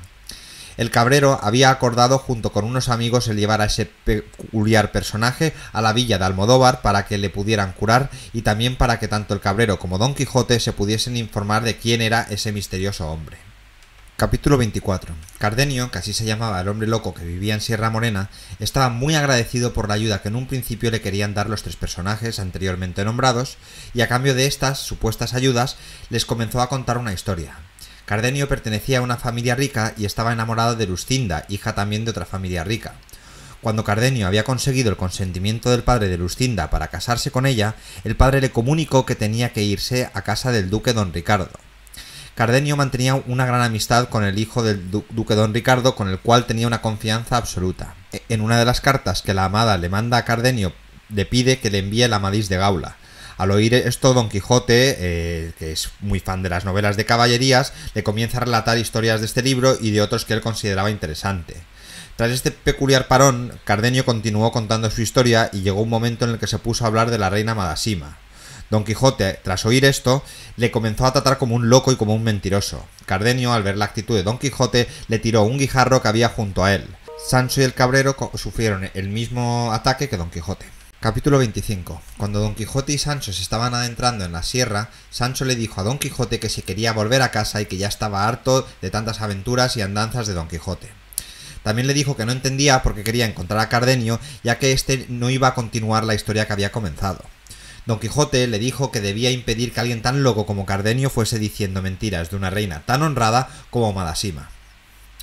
Speaker 1: El cabrero había acordado junto con unos amigos el llevar a ese peculiar personaje a la villa de Almodóvar para que le pudieran curar y también para que tanto el cabrero como Don Quijote se pudiesen informar de quién era ese misterioso hombre. Capítulo 24. Cardenio, que así se llamaba el hombre loco que vivía en Sierra Morena, estaba muy agradecido por la ayuda que en un principio le querían dar los 3 personajes anteriormente nombrados, y a cambio de estas supuestas ayudas les comenzó a contar una historia. Cardenio pertenecía a una familia rica y estaba enamorado de Luscinda, hija también de otra familia rica. Cuando Cardenio había conseguido el consentimiento del padre de Luscinda para casarse con ella, el padre le comunicó que tenía que irse a casa del duque Don Ricardo. Cardenio mantenía una gran amistad con el hijo del duque Don Ricardo, con el cual tenía una confianza absoluta. En una de las cartas que la amada le manda a Cardenio, le pide que le envíe el Amadís de Gaula. Al oír esto, Don Quijote, que es muy fan de las novelas de caballerías, le comienza a relatar historias de este libro y de otros que él consideraba interesante. Tras este peculiar parón, Cardenio continuó contando su historia y llegó un momento en el que se puso a hablar de la reina Madasima. Don Quijote, tras oír esto, le comenzó a tratar como un loco y como un mentiroso. Cardenio, al ver la actitud de Don Quijote, le tiró un guijarro que había junto a él. Sancho y el cabrero sufrieron el mismo ataque que Don Quijote. Capítulo 25. Cuando Don Quijote y Sancho se estaban adentrando en la sierra, Sancho le dijo a Don Quijote que se quería volver a casa y que ya estaba harto de tantas aventuras y andanzas de Don Quijote. También le dijo que no entendía por qué quería encontrar a Cardenio, ya que éste no iba a continuar la historia que había comenzado. Don Quijote le dijo que debía impedir que alguien tan loco como Cardenio fuese diciendo mentiras de una reina tan honrada como Madasima.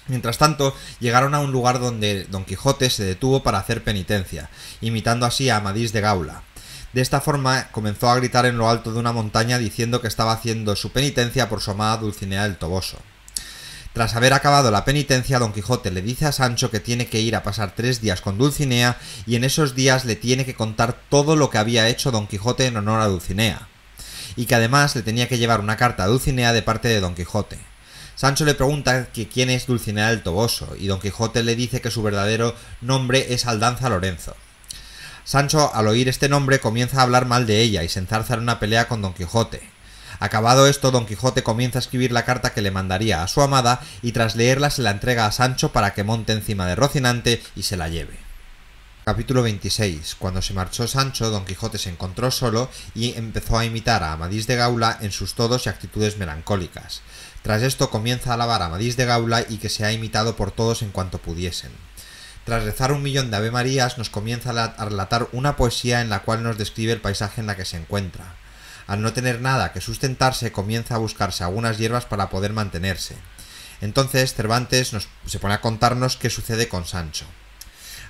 Speaker 1: Mientras tanto, llegaron a un lugar donde Don Quijote se detuvo para hacer penitencia, imitando así a Amadís de Gaula. De esta forma comenzó a gritar en lo alto de una montaña diciendo que estaba haciendo su penitencia por su amada Dulcinea del Toboso. Tras haber acabado la penitencia, Don Quijote le dice a Sancho que tiene que ir a pasar 3 días con Dulcinea y en esos días le tiene que contar todo lo que había hecho Don Quijote en honor a Dulcinea, y que además le tenía que llevar una carta a Dulcinea de parte de Don Quijote. Sancho le pregunta que quién es Dulcinea del Toboso, y Don Quijote le dice que su verdadero nombre es Aldanza Lorenzo. Sancho, al oír este nombre, comienza a hablar mal de ella y se enzarza en una pelea con Don Quijote. Acabado esto, Don Quijote comienza a escribir la carta que le mandaría a su amada y tras leerla se la entrega a Sancho para que monte encima de Rocinante y se la lleve. Capítulo 26. Cuando se marchó Sancho, Don Quijote se encontró solo y empezó a imitar a Amadís de Gaula en sus todos y actitudes melancólicas. Tras esto comienza a alabar a Amadís de Gaula y que sea imitado por todos en cuanto pudiesen. Tras rezar 1.000.000 de Ave Marías, nos comienza a relatar una poesía en la cual nos describe el paisaje en la que se encuentra. Al no tener nada que sustentarse, comienza a buscarse algunas hierbas para poder mantenerse. Entonces Cervantes se pone a contarnos qué sucede con Sancho.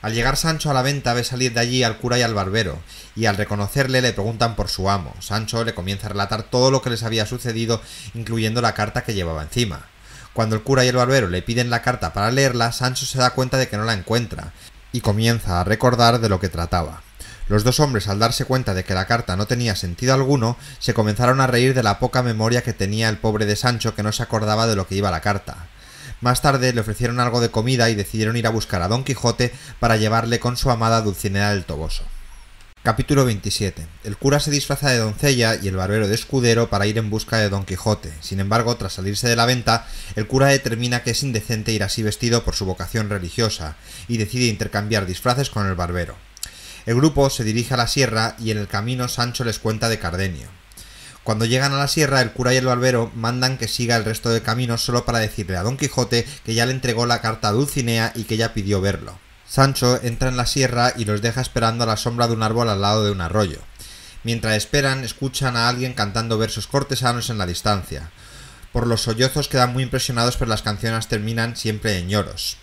Speaker 1: Al llegar Sancho a la venta ve salir de allí al cura y al barbero, y al reconocerle le preguntan por su amo. Sancho le comienza a relatar todo lo que les había sucedido, incluyendo la carta que llevaba encima. Cuando el cura y el barbero le piden la carta para leerla, Sancho se da cuenta de que no la encuentra, y comienza a recordar de lo que trataba. Los dos hombres, al darse cuenta de que la carta no tenía sentido alguno, se comenzaron a reír de la poca memoria que tenía el pobre de Sancho, que no se acordaba de lo que iba la carta. Más tarde le ofrecieron algo de comida y decidieron ir a buscar a Don Quijote para llevarle con su amada Dulcinea del Toboso. Capítulo 27. El cura se disfraza de doncella y el barbero de escudero para ir en busca de Don Quijote. Sin embargo, tras salirse de la venta, el cura determina que es indecente ir así vestido por su vocación religiosa y decide intercambiar disfraces con el barbero. El grupo se dirige a la sierra y en el camino Sancho les cuenta de Cardenio. Cuando llegan a la sierra, el cura y el barbero mandan que siga el resto del camino solo para decirle a Don Quijote que ya le entregó la carta a Dulcinea y que ella pidió verlo. Sancho entra en la sierra y los deja esperando a la sombra de un árbol al lado de un arroyo. Mientras esperan, escuchan a alguien cantando versos cortesanos en la distancia. Por los sollozos quedan muy impresionados, pero las canciones terminan siempre en lloros.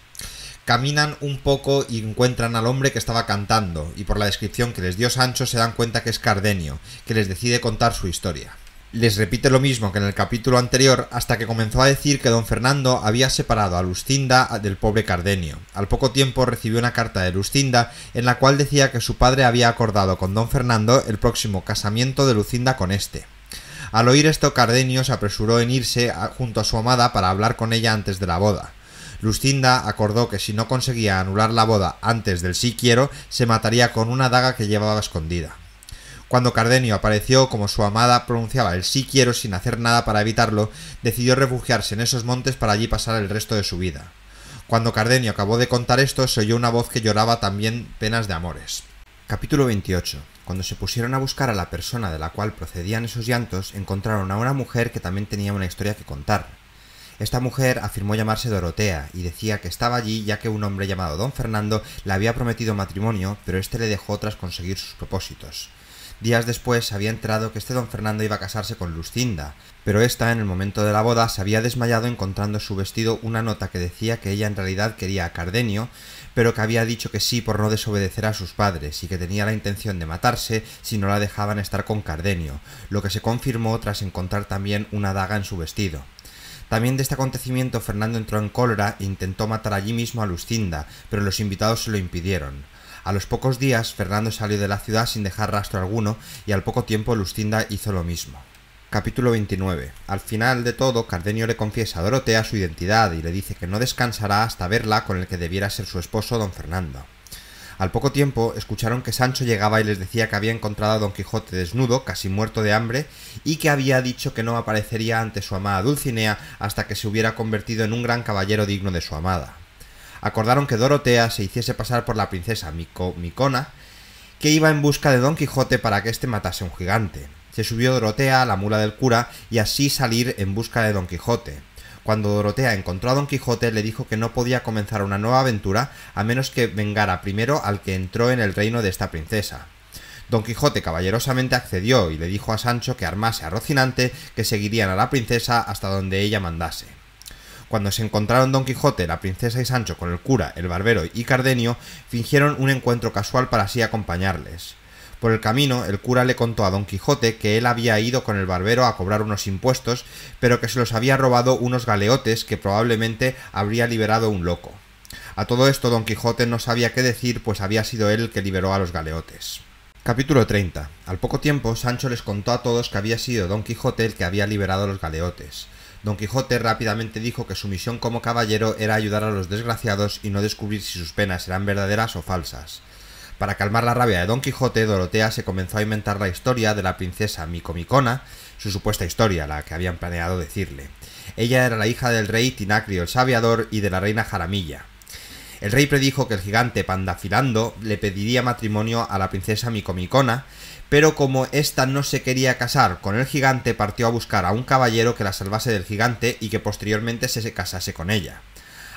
Speaker 1: Caminan un poco y encuentran al hombre que estaba cantando, y por la descripción que les dio Sancho se dan cuenta que es Cardenio, que les decide contar su historia. Les repite lo mismo que en el capítulo anterior, hasta que comenzó a decir que don Fernando había separado a Luscinda del pobre Cardenio. Al poco tiempo recibió una carta de Luscinda en la cual decía que su padre había acordado con don Fernando el próximo casamiento de Lucinda con este. Al oír esto, Cardenio se apresuró en irse junto a su amada para hablar con ella antes de la boda. Luscinda acordó que si no conseguía anular la boda antes del sí quiero, se mataría con una daga que llevaba escondida. Cuando Cardenio apareció, como su amada pronunciaba el sí quiero sin hacer nada para evitarlo, decidió refugiarse en esos montes para allí pasar el resto de su vida. Cuando Cardenio acabó de contar esto, se oyó una voz que lloraba también penas de amores. Capítulo 28. Cuando se pusieron a buscar a la persona de la cual procedían esos llantos, encontraron a una mujer que también tenía una historia que contar. Esta mujer afirmó llamarse Dorotea y decía que estaba allí ya que un hombre llamado don Fernando le había prometido matrimonio, pero este le dejó tras conseguir sus propósitos. Días después se había enterado que este don Fernando iba a casarse con Luscinda, pero ésta en el momento de la boda se había desmayado encontrando en su vestido una nota que decía que ella en realidad quería a Cardenio, pero que había dicho que sí por no desobedecer a sus padres y que tenía la intención de matarse si no la dejaban estar con Cardenio, lo que se confirmó tras encontrar también una daga en su vestido. También de este acontecimiento Fernando entró en cólera e intentó matar allí mismo a Luscinda, pero los invitados se lo impidieron. A los pocos días Fernando salió de la ciudad sin dejar rastro alguno y al poco tiempo Luscinda hizo lo mismo. Capítulo 29. Al final de todo, Cardenio le confiesa a Dorotea su identidad y le dice que no descansará hasta verla con el que debiera ser su esposo don Fernando. Al poco tiempo escucharon que Sancho llegaba y les decía que había encontrado a Don Quijote desnudo, casi muerto de hambre, y que había dicho que no aparecería ante su amada Dulcinea hasta que se hubiera convertido en un gran caballero digno de su amada. Acordaron que Dorotea se hiciese pasar por la princesa Micona, que iba en busca de Don Quijote para que éste matase a un gigante. Se subió Dorotea a la mula del cura y así salir en busca de Don Quijote. Cuando Dorotea encontró a Don Quijote le dijo que no podía comenzar una nueva aventura a menos que vengara primero al que entró en el reino de esta princesa. Don Quijote caballerosamente accedió y le dijo a Sancho que armase a Rocinante, que seguirían a la princesa hasta donde ella mandase. Cuando se encontraron Don Quijote, la princesa y Sancho con el cura, el barbero y Cardenio, fingieron un encuentro casual para así acompañarles. Por el camino, el cura le contó a Don Quijote que él había ido con el barbero a cobrar unos impuestos, pero que se los había robado unos galeotes que probablemente habría liberado un loco. A todo esto Don Quijote no sabía qué decir, pues había sido él el que liberó a los galeotes. Capítulo 30. Al poco tiempo, Sancho les contó a todos que había sido Don Quijote el que había liberado a los galeotes. Don Quijote rápidamente dijo que su misión como caballero era ayudar a los desgraciados y no descubrir si sus penas eran verdaderas o falsas. Para calmar la rabia de Don Quijote, Dorotea se comenzó a inventar la historia de la princesa Micomicona, su supuesta historia, la que habían planeado decirle. Ella era la hija del rey Tinacrio el Sabiador y de la reina Jaramilla. El rey predijo que el gigante Pandafilando le pediría matrimonio a la princesa Micomicona, pero como ésta no se quería casar con el gigante, partió a buscar a un caballero que la salvase del gigante y que posteriormente se casase con ella.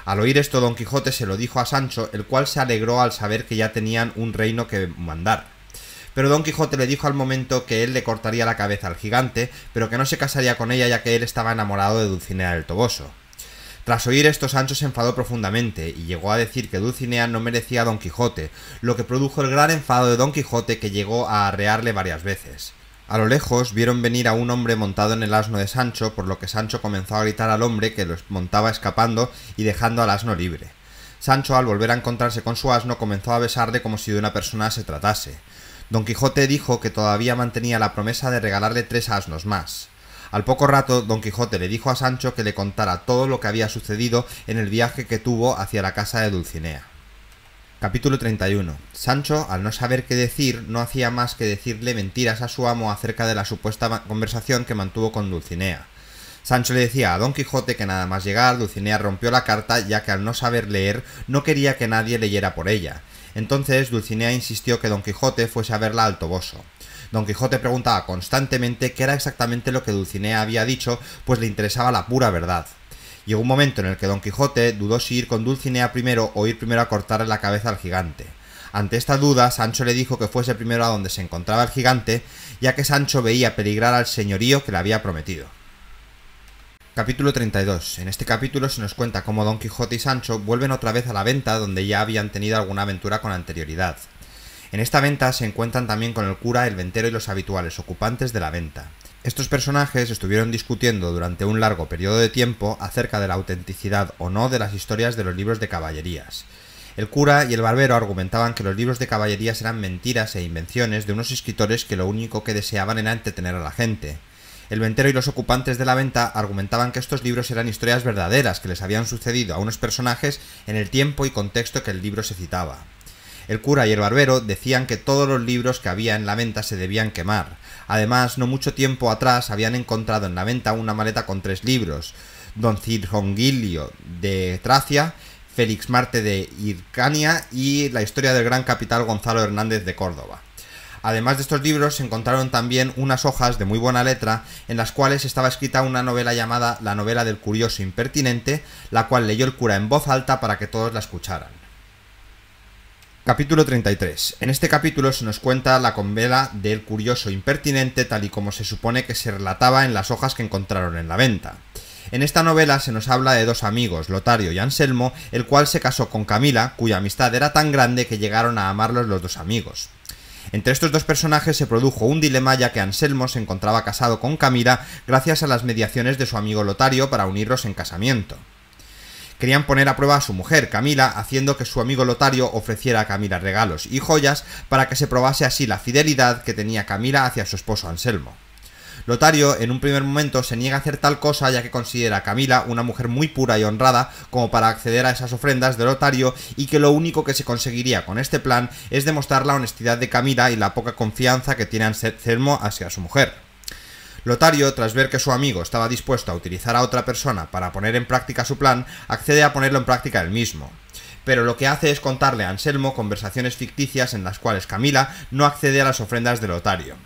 Speaker 1: Al oír esto, Don Quijote se lo dijo a Sancho, el cual se alegró al saber que ya tenían un reino que mandar. Pero Don Quijote le dijo al momento que él le cortaría la cabeza al gigante, pero que no se casaría con ella ya que él estaba enamorado de Dulcinea del Toboso. Tras oír esto, Sancho se enfadó profundamente y llegó a decir que Dulcinea no merecía a Don Quijote, lo que produjo el gran enfado de Don Quijote, que llegó a arrearle varias veces. A lo lejos vieron venir a un hombre montado en el asno de Sancho, por lo que Sancho comenzó a gritar al hombre que los montaba escapando y dejando al asno libre. Sancho, al volver a encontrarse con su asno, comenzó a besarle como si de una persona se tratase. Don Quijote dijo que todavía mantenía la promesa de regalarle 3 asnos más. Al poco rato, Don Quijote le dijo a Sancho que le contara todo lo que había sucedido en el viaje que tuvo hacia la casa de Dulcinea. Capítulo 31. Sancho, al no saber qué decir, no hacía más que decirle mentiras a su amo acerca de la supuesta conversación que mantuvo con Dulcinea. Sancho le decía a Don Quijote que nada más llegar, Dulcinea rompió la carta, ya que al no saber leer no quería que nadie leyera por ella. Entonces Dulcinea insistió que Don Quijote fuese a verla al Toboso. Don Quijote preguntaba constantemente qué era exactamente lo que Dulcinea había dicho, pues le interesaba la pura verdad. Llegó un momento en el que Don Quijote dudó si ir con Dulcinea primero o ir primero a cortarle la cabeza al gigante. Ante esta duda, Sancho le dijo que fuese primero a donde se encontraba el gigante, ya que Sancho veía peligrar al señorío que le había prometido. Capítulo 32. En este capítulo se nos cuenta cómo Don Quijote y Sancho vuelven otra vez a la venta donde ya habían tenido alguna aventura con anterioridad. En esta venta se encuentran también con el cura, el ventero y los habituales ocupantes de la venta. Estos personajes estuvieron discutiendo durante un largo periodo de tiempo acerca de la autenticidad o no de las historias de los libros de caballerías. El cura y el barbero argumentaban que los libros de caballerías eran mentiras e invenciones de unos escritores que lo único que deseaban era entretener a la gente. El ventero y los ocupantes de la venta argumentaban que estos libros eran historias verdaderas que les habían sucedido a unos personajes en el tiempo y contexto que el libro se citaba. El cura y el barbero decían que todos los libros que había en la venta se debían quemar. Además, no mucho tiempo atrás habían encontrado en la venta una maleta con 3 libros: Don Cirongilio de Tracia, Félix Marte de Hircania y la historia del gran capital Gonzalo Hernández de Córdoba. Además de estos libros, se encontraron también unas hojas de muy buena letra en las cuales estaba escrita una novela llamada La novela del curioso impertinente, la cual leyó el cura en voz alta para que todos la escucharan. Capítulo 33. En este capítulo se nos cuenta la novela del curioso impertinente tal y como se supone que se relataba en las hojas que encontraron en la venta. En esta novela se nos habla de 2 amigos, Lotario y Anselmo, el cual se casó con Camila, cuya amistad era tan grande que llegaron a amarlos los 2 amigos. Entre estos 2 personajes se produjo un dilema, ya que Anselmo se encontraba casado con Camila gracias a las mediaciones de su amigo Lotario para unirlos en casamiento. Querían poner a prueba a su mujer, Camila, haciendo que su amigo Lotario ofreciera a Camila regalos y joyas para que se probase así la fidelidad que tenía Camila hacia su esposo Anselmo. Lotario en un primer momento se niega a hacer tal cosa, ya que considera a Camila una mujer muy pura y honrada como para acceder a esas ofrendas de Lotario, y que lo único que se conseguiría con este plan es demostrar la honestidad de Camila y la poca confianza que tiene Anselmo hacia su mujer. Lotario, tras ver que su amigo estaba dispuesto a utilizar a otra persona para poner en práctica su plan, accede a ponerlo en práctica él mismo. Pero lo que hace es contarle a Anselmo conversaciones ficticias en las cuales Camila no accede a las ofrendas de Lotario.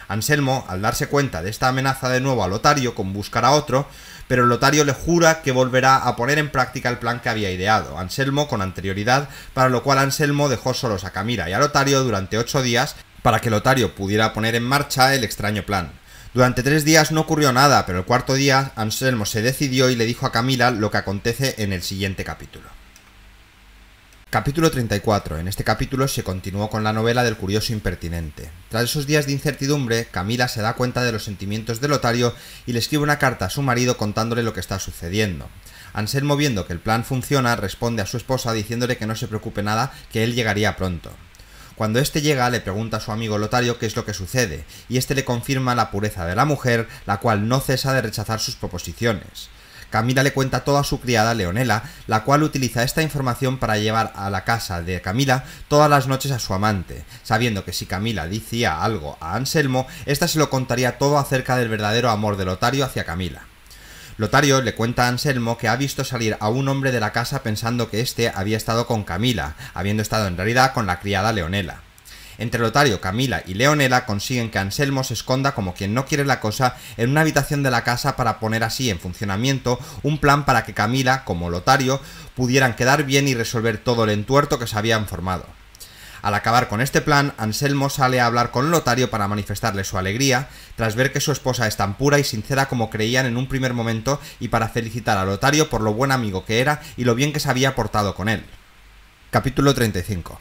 Speaker 1: Anselmo, al darse cuenta de esta amenaza de nuevo a Lotario con buscar a otro, pero Lotario le jura que volverá a poner en práctica el plan que había ideado Anselmo con anterioridad, para lo cual Anselmo dejó solos a Camila y a Lotario durante 8 días para que Lotario pudiera poner en marcha el extraño plan. Durante 3 días no ocurrió nada, pero el 4.º día Anselmo se decidió y le dijo a Camila lo que acontece en el siguiente capítulo. Capítulo 34. En este capítulo se continuó con la novela del curioso impertinente. Tras esos días de incertidumbre, Camila se da cuenta de los sentimientos de Lotario y le escribe una carta a su marido contándole lo que está sucediendo. Anselmo, viendo que el plan funciona, responde a su esposa diciéndole que no se preocupe nada, que él llegaría pronto. Cuando éste llega, le pregunta a su amigo Lotario qué es lo que sucede, y éste le confirma la pureza de la mujer, la cual no cesa de rechazar sus proposiciones. Camila le cuenta todo a su criada Leonela, la cual utiliza esta información para llevar a la casa de Camila todas las noches a su amante, sabiendo que si Camila decía algo a Anselmo, ésta se lo contaría todo acerca del verdadero amor de Lotario hacia Camila. Lotario le cuenta a Anselmo que ha visto salir a un hombre de la casa pensando que éste había estado con Camila, habiendo estado en realidad con la criada Leonela. Entre Lotario, Camila y Leonela consiguen que Anselmo se esconda como quien no quiere la cosa en una habitación de la casa para poner así en funcionamiento un plan para que Camila, como Lotario, pudieran quedar bien y resolver todo el entuerto que se habían formado. Al acabar con este plan, Anselmo sale a hablar con Lotario para manifestarle su alegría, tras ver que su esposa es tan pura y sincera como creían en un primer momento, y para felicitar a Lotario por lo buen amigo que era y lo bien que se había portado con él. Capítulo 35.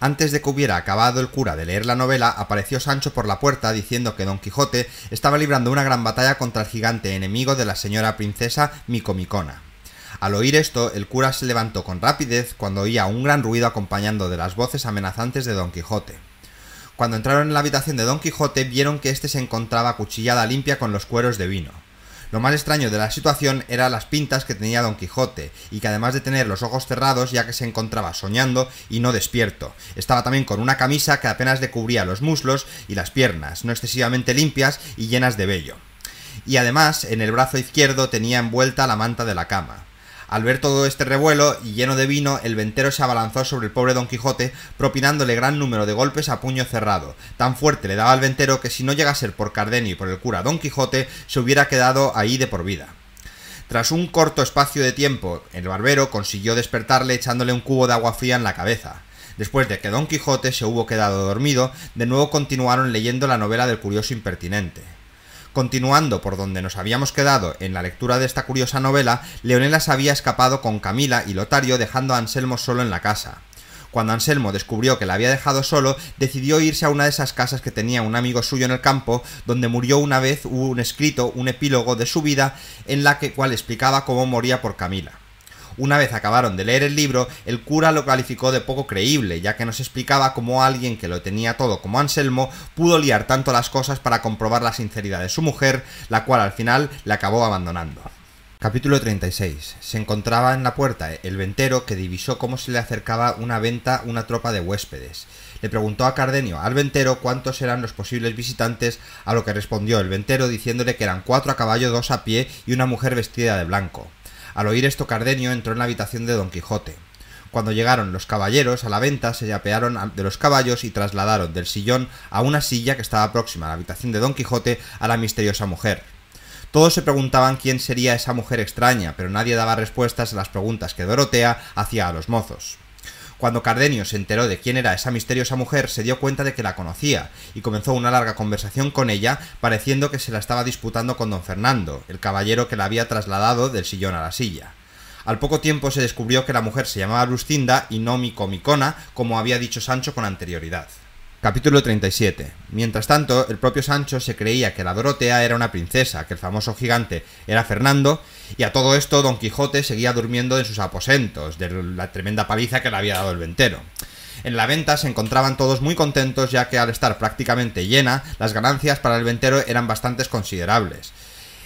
Speaker 1: Antes de que hubiera acabado el cura de leer la novela, apareció Sancho por la puerta diciendo que Don Quijote estaba librando una gran batalla contra el gigante enemigo de la señora princesa Micomicona. Al oír esto, el cura se levantó con rapidez cuando oía un gran ruido acompañado de las voces amenazantes de Don Quijote. Cuando entraron en la habitación de Don Quijote, vieron que éste se encontraba cuchillada limpia con los cueros de vino. Lo más extraño de la situación eran las pintas que tenía Don Quijote, y que además de tener los ojos cerrados, ya que se encontraba soñando y no despierto, estaba también con una camisa que apenas le cubría los muslos y las piernas, no excesivamente limpias y llenas de vello. Y además, en el brazo izquierdo tenía envuelta la manta de la cama. Al ver todo este revuelo y lleno de vino, el ventero se abalanzó sobre el pobre Don Quijote, propinándole gran número de golpes a puño cerrado. Tan fuerte le daba al ventero que si no llega a ser por Cardenio y por el cura Don Quijote, se hubiera quedado ahí de por vida. Tras un corto espacio de tiempo, el barbero consiguió despertarle echándole un cubo de agua fría en la cabeza. Después de que Don Quijote se hubo quedado dormido, de nuevo continuaron leyendo la novela del curioso impertinente. Continuando por donde nos habíamos quedado en la lectura de esta curiosa novela, Leonela se había escapado con Camila y Lotario dejando a Anselmo solo en la casa. Cuando Anselmo descubrió que la había dejado solo, decidió irse a una de esas casas que tenía un amigo suyo en el campo, donde murió una vez. Hubo un escrito, un epílogo de su vida, en la cual explicaba cómo moría por Camila. Una vez acabaron de leer el libro, el cura lo calificó de poco creíble, ya que nos explicaba cómo alguien que lo tenía todo como Anselmo pudo liar tanto las cosas para comprobar la sinceridad de su mujer, la cual al final le acabó abandonando. Capítulo 36. Se encontraba en la puerta el ventero, que divisó cómo se le acercaba una tropa de huéspedes. Le preguntó a Cardenio al ventero cuántos eran los posibles visitantes, a lo que respondió el ventero diciéndole que eran 4 a caballo, 2 a pie y una mujer vestida de blanco. Al oír esto, Cardenio entró en la habitación de Don Quijote. Cuando llegaron los caballeros a la venta, se apearon de los caballos y trasladaron del sillón a una silla que estaba próxima a la habitación de Don Quijote a la misteriosa mujer. Todos se preguntaban quién sería esa mujer extraña, pero nadie daba respuestas a las preguntas que Dorotea hacía a los mozos. Cuando Cardenio se enteró de quién era esa misteriosa mujer, se dio cuenta de que la conocía, y comenzó una larga conversación con ella, pareciendo que se la estaba disputando con don Fernando, el caballero que la había trasladado del sillón a la silla. Al poco tiempo se descubrió que la mujer se llamaba Luscinda y no Micomicona, como había dicho Sancho con anterioridad. Capítulo 37. Mientras tanto, el propio Sancho se creía que la Dorotea era una princesa, que el famoso gigante era Fernando, y a todo esto Don Quijote seguía durmiendo en sus aposentos, de la tremenda paliza que le había dado el ventero. En la venta se encontraban todos muy contentos, ya que al estar prácticamente llena, las ganancias para el ventero eran bastante considerables.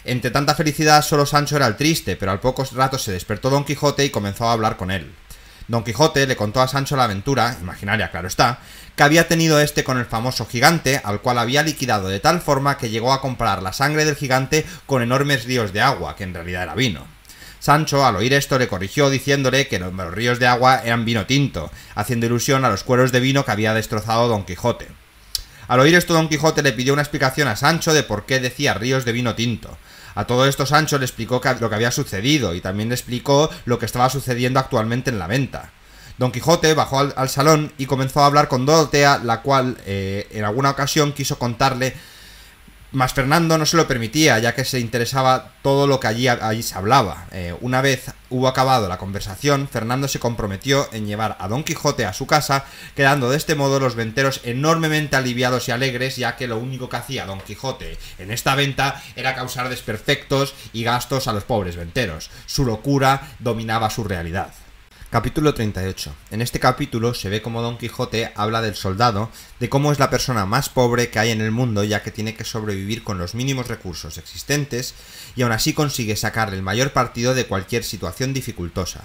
Speaker 1: Entre tanta felicidad, solo Sancho era el triste, pero al poco rato se despertó Don Quijote y comenzó a hablar con él. Don Quijote le contó a Sancho la aventura, imaginaria claro está, que había tenido este con el famoso gigante, al cual había liquidado de tal forma que llegó a comparar la sangre del gigante con enormes ríos de agua, que en realidad era vino. Sancho, al oír esto, le corrigió diciéndole que los ríos de agua eran vino tinto, haciendo ilusión a los cueros de vino que había destrozado Don Quijote. Al oír esto, Don Quijote le pidió una explicación a Sancho de por qué decía ríos de vino tinto. A todo esto Sancho le explicó lo que había sucedido y también le explicó lo que estaba sucediendo actualmente en la venta. Don Quijote bajó al salón y comenzó a hablar con Dorotea, la cual en alguna ocasión quiso contarle, mas Fernando no se lo permitía, ya que se interesaba todo lo que allí se hablaba. Una vez hubo acabado la conversación, Fernando se comprometió en llevar a Don Quijote a su casa, quedando de este modo los venteros enormemente aliviados y alegres, ya que lo único que hacía Don Quijote en esta venta era causar desperfectos y gastos a los pobres venteros. Su locura dominaba su realidad. Capítulo 38. En este capítulo se ve cómo Don Quijote habla del soldado, de cómo es la persona más pobre que hay en el mundo, ya que tiene que sobrevivir con los mínimos recursos existentes y aún así consigue sacarle el mayor partido de cualquier situación dificultosa.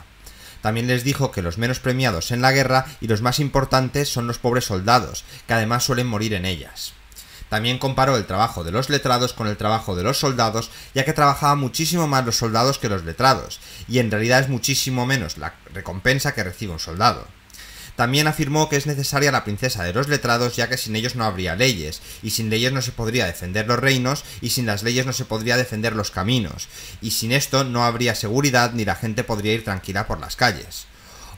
Speaker 1: También les dijo que los menos premiados en la guerra y los más importantes son los pobres soldados, que además suelen morir en ellas. También comparó el trabajo de los letrados con el trabajo de los soldados, ya que trabajaban muchísimo más los soldados que los letrados, y en realidad es muchísimo menos la recompensa que recibe un soldado. También afirmó que es necesaria la princesa de los letrados, ya que sin ellos no habría leyes, y sin leyes no se podría defender los reinos, y sin las leyes no se podría defender los caminos, y sin esto no habría seguridad ni la gente podría ir tranquila por las calles.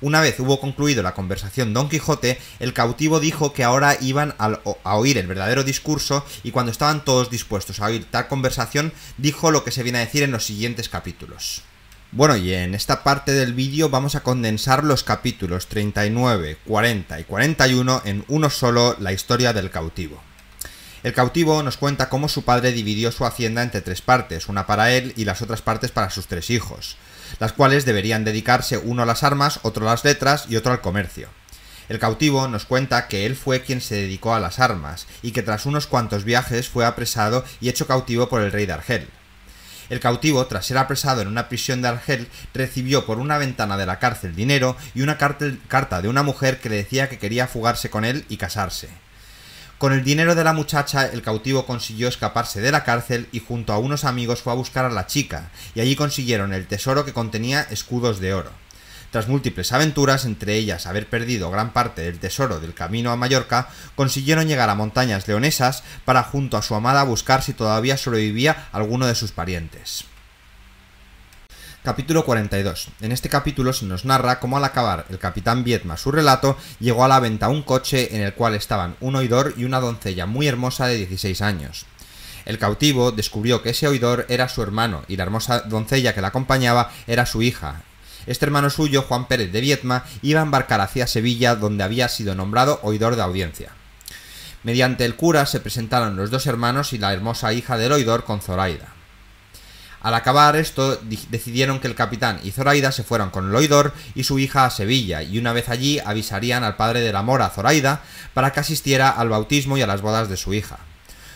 Speaker 1: Una vez hubo concluido la conversación Don Quijote, el cautivo dijo que ahora iban a oír el verdadero discurso, y cuando estaban todos dispuestos a oír tal conversación, dijo lo que se viene a decir en los siguientes capítulos. Bueno, y en esta parte del vídeo vamos a condensar los capítulos 39, 40 y 41 en uno solo, la historia del cautivo. El cautivo nos cuenta cómo su padre dividió su hacienda entre 3 partes, una para él y las otras partes para sus 3 hijos, las cuales deberían dedicarse uno a las armas, otro a las letras y otro al comercio. El cautivo nos cuenta que él fue quien se dedicó a las armas, y que tras unos cuantos viajes fue apresado y hecho cautivo por el rey de Argel. El cautivo, tras ser apresado en una prisión de Argel, recibió por una ventana de la cárcel dinero y una carta de una mujer que le decía que quería fugarse con él y casarse. Con el dinero de la muchacha, el cautivo consiguió escaparse de la cárcel y junto a unos amigos fue a buscar a la chica, y allí consiguieron el tesoro que contenía escudos de oro. Tras múltiples aventuras, entre ellas haber perdido gran parte del tesoro del camino a Mallorca, consiguieron llegar a montañas leonesas para junto a su amada buscar si todavía sobrevivía alguno de sus parientes. Capítulo 42. En este capítulo se nos narra cómo al acabar el capitán Viedma su relato, llegó a la venta un coche en el cual estaban un oidor y una doncella muy hermosa de 16 años. El cautivo descubrió que ese oidor era su hermano y la hermosa doncella que la acompañaba era su hija. Este hermano suyo, Juan Pérez de Viedma, iba a embarcar hacia Sevilla, donde había sido nombrado oidor de audiencia. Mediante el cura se presentaron los 2 hermanos y la hermosa hija del oidor con Zoraida. Al acabar esto, decidieron que el capitán y Zoraida se fueran con el oidor y su hija a Sevilla, y una vez allí avisarían al padre de la mora, Zoraida, para que asistiera al bautismo y a las bodas de su hija.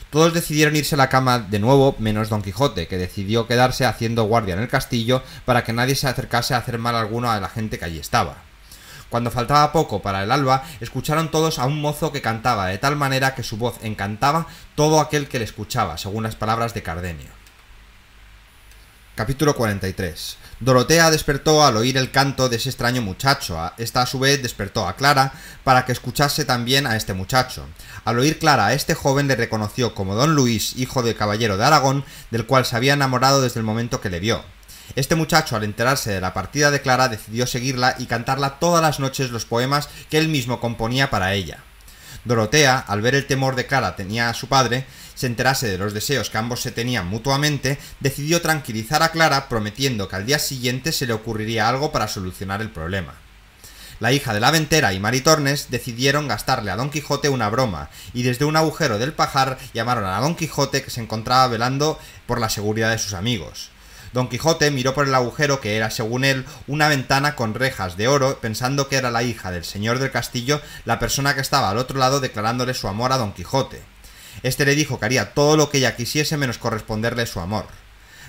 Speaker 1: Todos decidieron irse a la cama de nuevo, menos Don Quijote, que decidió quedarse haciendo guardia en el castillo para que nadie se acercase a hacer mal alguno a la gente que allí estaba. Cuando faltaba poco para el alba, escucharon todos a un mozo que cantaba de tal manera que su voz encantaba todo aquel que le escuchaba, según las palabras de Cardenio. Capítulo 43. Dorotea despertó al oír el canto de ese extraño muchacho. Esta a su vez despertó a Clara para que escuchase también a este muchacho. Al oír Clara a este joven le reconoció como Don Luis, hijo del caballero de Aragón, del cual se había enamorado desde el momento que le vio. Este muchacho, al enterarse de la partida de Clara, decidió seguirla y cantarla todas las noches los poemas que él mismo componía para ella. Dorotea, al ver el temor de Clara tenía a su padre, se enterase de los deseos que ambos se tenían mutuamente, decidió tranquilizar a Clara prometiendo que al día siguiente se le ocurriría algo para solucionar el problema. La hija de la ventera y Maritornes decidieron gastarle a Don Quijote una broma, y desde un agujero del pajar llamaron a Don Quijote, que se encontraba velando por la seguridad de sus amigos. Don Quijote miró por el agujero, que era, según él, una ventana con rejas de oro, pensando que era la hija del señor del castillo la persona que estaba al otro lado declarándole su amor a Don Quijote. Este le dijo que haría todo lo que ella quisiese menos corresponderle su amor.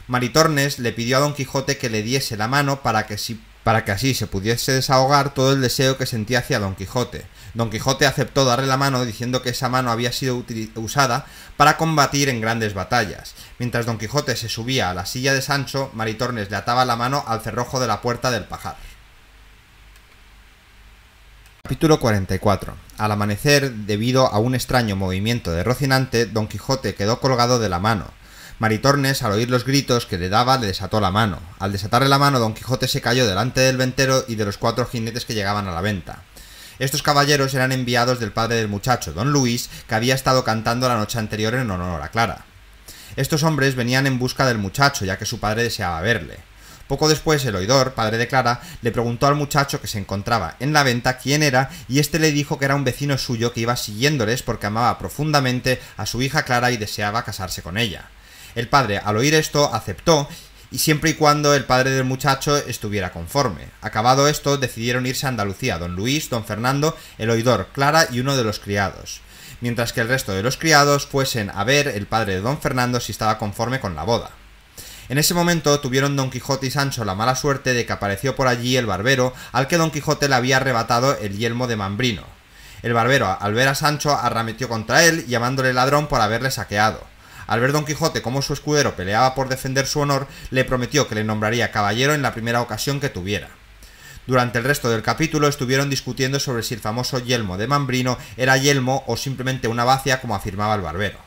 Speaker 1: Maritornes le pidió a Don Quijote que le diese la mano para que así se pudiese desahogar todo el deseo que sentía hacia Don Quijote. Don Quijote aceptó darle la mano, diciendo que esa mano había sido usada para combatir en grandes batallas. Mientras Don Quijote se subía a la silla de Sancho, Maritornes le ataba la mano al cerrojo de la puerta del pajar. Capítulo 44. Al amanecer, debido a un extraño movimiento de Rocinante, Don Quijote quedó colgado de la mano. Maritornes, al oír los gritos que le daba, le desató la mano. Al desatarle la mano, Don Quijote se cayó delante del ventero y de los 4 jinetes que llegaban a la venta. Estos caballeros eran enviados del padre del muchacho, Don Luis, que había estado cantando la noche anterior en honor a Clara. Estos hombres venían en busca del muchacho, ya que su padre deseaba verle. Poco después, el oidor, padre de Clara, le preguntó al muchacho que se encontraba en la venta quién era, y éste le dijo que era un vecino suyo que iba siguiéndoles porque amaba profundamente a su hija Clara y deseaba casarse con ella. El padre, al oír esto, aceptó, y siempre y cuando el padre del muchacho estuviera conforme. Acabado esto, decidieron irse a Andalucía, Don Luis, Don Fernando, el oidor, Clara y uno de los criados, mientras que el resto de los criados fuesen a ver el padre de Don Fernando si estaba conforme con la boda. En ese momento tuvieron Don Quijote y Sancho la mala suerte de que apareció por allí el barbero, al que Don Quijote le había arrebatado el yelmo de Mambrino. El barbero, al ver a Sancho, arremetió contra él, llamándole ladrón por haberle saqueado. Al ver Don Quijote cómo su escudero peleaba por defender su honor, le prometió que le nombraría caballero en la primera ocasión que tuviera. Durante el resto del capítulo estuvieron discutiendo sobre si el famoso yelmo de Mambrino era yelmo o simplemente una bacia, como afirmaba el barbero.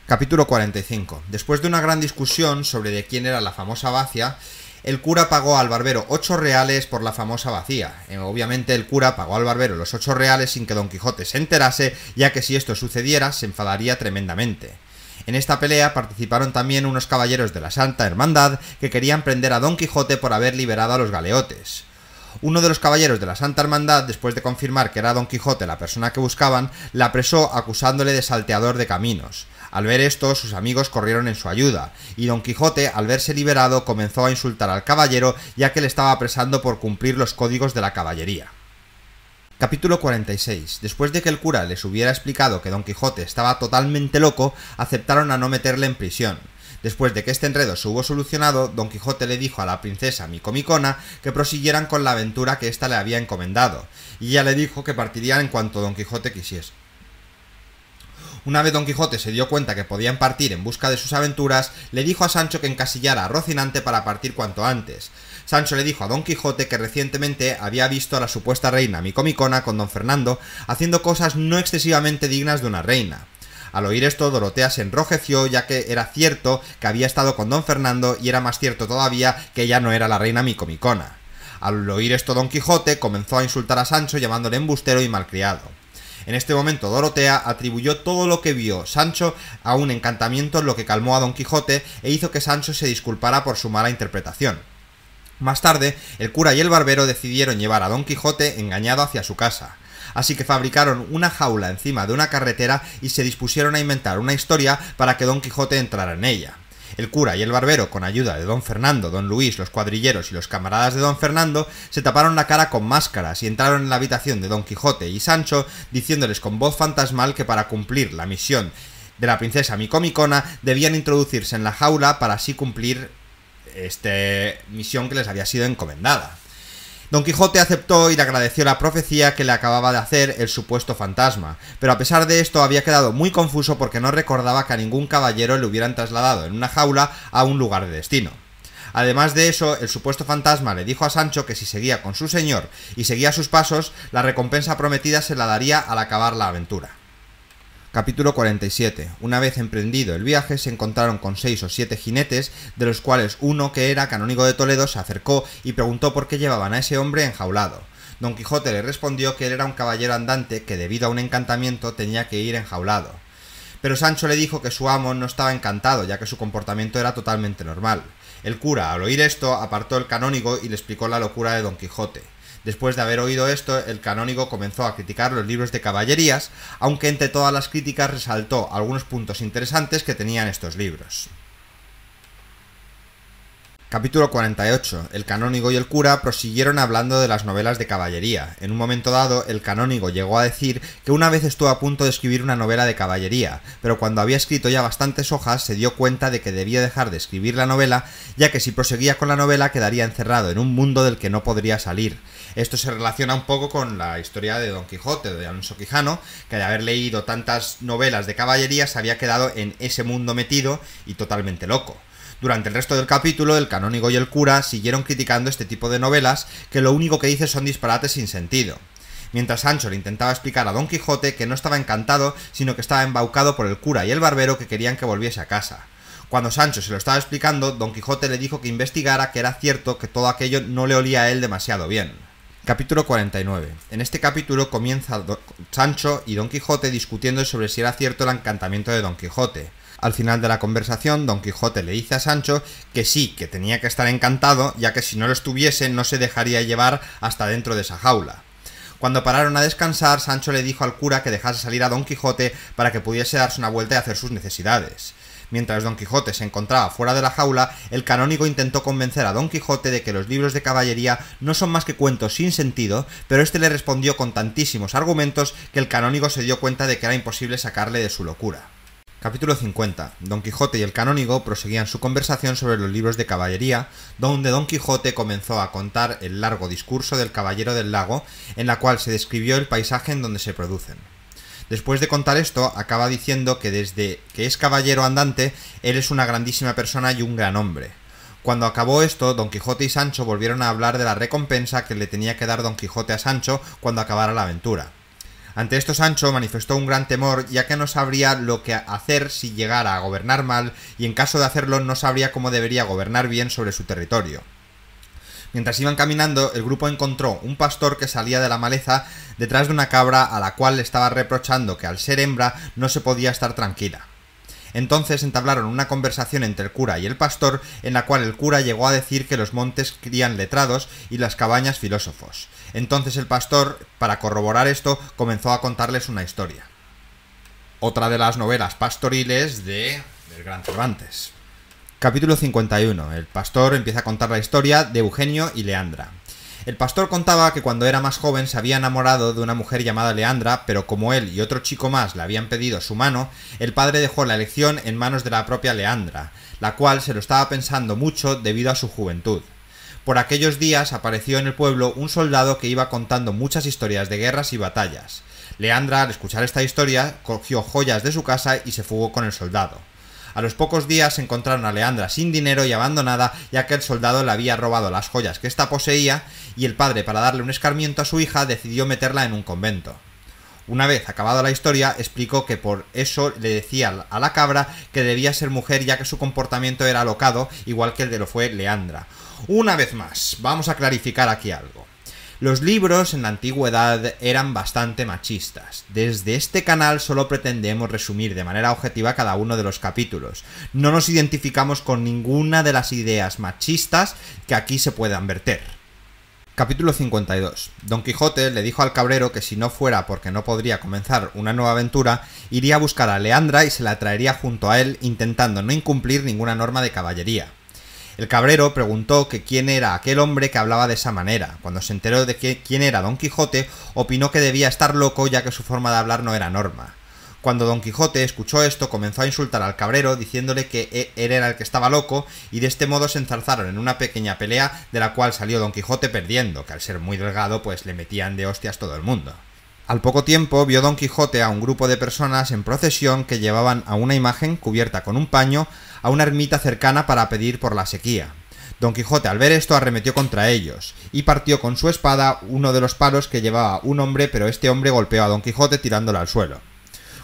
Speaker 1: Capítulo 45. Después de una gran discusión sobre de quién era la famosa bacia, el cura pagó al barbero 8 reales por la famosa bacía. Obviamente el cura pagó al barbero los 8 reales sin que Don Quijote se enterase, ya que si esto sucediera se enfadaría tremendamente. En esta pelea participaron también unos caballeros de la Santa Hermandad que querían prender a Don Quijote por haber liberado a los galeotes. Uno de los caballeros de la Santa Hermandad, después de confirmar que era Don Quijote la persona que buscaban, la apresó acusándole de salteador de caminos. Al ver esto, sus amigos corrieron en su ayuda, y Don Quijote, al verse liberado, comenzó a insultar al caballero, ya que le estaba apresando por cumplir los códigos de la caballería. Capítulo 46. Después de que el cura les hubiera explicado que Don Quijote estaba totalmente loco, aceptaron a no meterle en prisión. Después de que este enredo se hubo solucionado, Don Quijote le dijo a la princesa Micomicona que prosiguieran con la aventura que ésta le había encomendado, y ella le dijo que partirían en cuanto Don Quijote quisiese. Una vez Don Quijote se dio cuenta que podían partir en busca de sus aventuras, le dijo a Sancho que encasillara a Rocinante para partir cuanto antes. Sancho le dijo a Don Quijote que recientemente había visto a la supuesta reina Micomicona con Don Fernando haciendo cosas no excesivamente dignas de una reina. Al oír esto, Dorotea se enrojeció, ya que era cierto que había estado con Don Fernando y era más cierto todavía que ella no era la reina Micomicona. Al oír esto, Don Quijote comenzó a insultar a Sancho llamándole embustero y malcriado. En este momento Dorotea atribuyó todo lo que vio Sancho a un encantamiento, lo que calmó a Don Quijote e hizo que Sancho se disculpara por su mala interpretación. Más tarde, el cura y el barbero decidieron llevar a Don Quijote engañado hacia su casa. Así que fabricaron una jaula encima de una carretera y se dispusieron a inventar una historia para que Don Quijote entrara en ella. El cura y el barbero, con ayuda de Don Fernando, Don Luis, los cuadrilleros y los camaradas de Don Fernando, se taparon la cara con máscaras y entraron en la habitación de Don Quijote y Sancho, diciéndoles con voz fantasmal que para cumplir la misión de la princesa Micomicona debían introducirse en la jaula para así cumplir esta misión que les había sido encomendada. Don Quijote aceptó y le agradeció la profecía que le acababa de hacer el supuesto fantasma, pero a pesar de esto había quedado muy confuso porque no recordaba que a ningún caballero le hubieran trasladado en una jaula a un lugar de destino. Además de eso, el supuesto fantasma le dijo a Sancho que si seguía con su señor y seguía sus pasos, la recompensa prometida se la daría al acabar la aventura. Capítulo 47. Una vez emprendido el viaje, se encontraron con 6 o 7 jinetes, de los cuales uno, que era canónigo de Toledo, se acercó y preguntó por qué llevaban a ese hombre enjaulado. Don Quijote le respondió que él era un caballero andante que debido a un encantamiento tenía que ir enjaulado. Pero Sancho le dijo que su amo no estaba encantado, ya que su comportamiento era totalmente normal. El cura, al oír esto, apartó al canónigo y le explicó la locura de Don Quijote. Después de haber oído esto, el canónigo comenzó a criticar los libros de caballerías, aunque entre todas las críticas resaltó algunos puntos interesantes que tenían estos libros. Capítulo 48. El canónigo y el cura prosiguieron hablando de las novelas de caballería. En un momento dado, el canónigo llegó a decir que una vez estuvo a punto de escribir una novela de caballería, pero cuando había escrito ya bastantes hojas se dio cuenta de que debía dejar de escribir la novela, ya que si proseguía con la novela quedaría encerrado en un mundo del que no podría salir. Esto se relaciona un poco con la historia de Don Quijote, de Alonso Quijano, que de haber leído tantas novelas de caballería se había quedado en ese mundo metido y totalmente loco. Durante el resto del capítulo, el canónigo y el cura siguieron criticando este tipo de novelas que lo único que dice son disparates sin sentido. Mientras Sancho le intentaba explicar a Don Quijote que no estaba encantado, sino que estaba embaucado por el cura y el barbero que querían que volviese a casa. Cuando Sancho se lo estaba explicando, Don Quijote le dijo que investigara que era cierto que todo aquello no le olía a él demasiado bien. Capítulo 49. En este capítulo comienza Sancho y Don Quijote discutiendo sobre si era cierto el encantamiento de Don Quijote. Al final de la conversación, Don Quijote le dice a Sancho que sí, que tenía que estar encantado, ya que si no lo estuviese no se dejaría llevar hasta dentro de esa jaula. Cuando pararon a descansar, Sancho le dijo al cura que dejase salir a Don Quijote para que pudiese darse una vuelta y hacer sus necesidades. Mientras Don Quijote se encontraba fuera de la jaula, el canónigo intentó convencer a Don Quijote de que los libros de caballería no son más que cuentos sin sentido, pero este le respondió con tantísimos argumentos que el canónigo se dio cuenta de que era imposible sacarle de su locura. Capítulo 50. Don Quijote y el canónigo proseguían su conversación sobre los libros de caballería, donde Don Quijote comenzó a contar el largo discurso del Caballero del Lago, en la cual se describió el paisaje en donde se producen. Después de contar esto, acaba diciendo que desde que es caballero andante, él es una grandísima persona y un gran hombre. Cuando acabó esto, Don Quijote y Sancho volvieron a hablar de la recompensa que le tenía que dar Don Quijote a Sancho cuando acabara la aventura. Ante esto Sancho manifestó un gran temor, ya que no sabría lo que hacer si llegara a gobernar mal, y en caso de hacerlo no sabría cómo debería gobernar bien sobre su territorio. Mientras iban caminando, el grupo encontró un pastor que salía de la maleza detrás de una cabra a la cual le estaba reprochando que al ser hembra no se podía estar tranquila. Entonces entablaron una conversación entre el cura y el pastor, en la cual el cura llegó a decir que los montes crían letrados y las cabañas filósofos. Entonces el pastor, para corroborar esto, comenzó a contarles una historia. Otra de las novelas pastoriles del gran Cervantes. Capítulo 51. El pastor empieza a contar la historia de Eugenio y Leandra. El pastor contaba que cuando era más joven se había enamorado de una mujer llamada Leandra, pero como él y otro chico más le habían pedido su mano, el padre dejó la elección en manos de la propia Leandra, la cual se lo estaba pensando mucho debido a su juventud. Por aquellos días apareció en el pueblo un soldado que iba contando muchas historias de guerras y batallas. Leandra, al escuchar esta historia, cogió joyas de su casa y se fugó con el soldado. A los pocos días encontraron a Leandra sin dinero y abandonada, ya que el soldado le había robado las joyas que ésta poseía, y el padre, para darle un escarmiento a su hija, decidió meterla en un convento. Una vez acabada la historia, explicó que por eso le decía a la cabra que debía ser mujer, ya que su comportamiento era alocado, igual que el de lo fue Leandra. Una vez más, vamos a clarificar aquí algo. Los libros en la antigüedad eran bastante machistas. Desde este canal solo pretendemos resumir de manera objetiva cada uno de los capítulos. No nos identificamos con ninguna de las ideas machistas que aquí se puedan verter. Capítulo 52. Don Quijote le dijo al cabrero que si no fuera porque no podría comenzar una nueva aventura, iría a buscar a Leandra y se la traería junto a él, intentando no incumplir ninguna norma de caballería. El cabrero preguntó que quién era aquel hombre que hablaba de esa manera. Cuando se enteró de quién era Don Quijote, opinó que debía estar loco, ya que su forma de hablar no era norma. Cuando Don Quijote escuchó esto, comenzó a insultar al cabrero, diciéndole que él era el que estaba loco, y de este modo se enzarzaron en una pequeña pelea, de la cual salió Don Quijote perdiendo, que al ser muy delgado pues le metían de hostias todo el mundo. Al poco tiempo vio Don Quijote a un grupo de personas en procesión que llevaban a una imagen cubierta con un paño a una ermita cercana para pedir por la sequía. Don Quijote al ver esto arremetió contra ellos, y partió con su espada uno de los palos que llevaba un hombre, pero este hombre golpeó a Don Quijote tirándolo al suelo.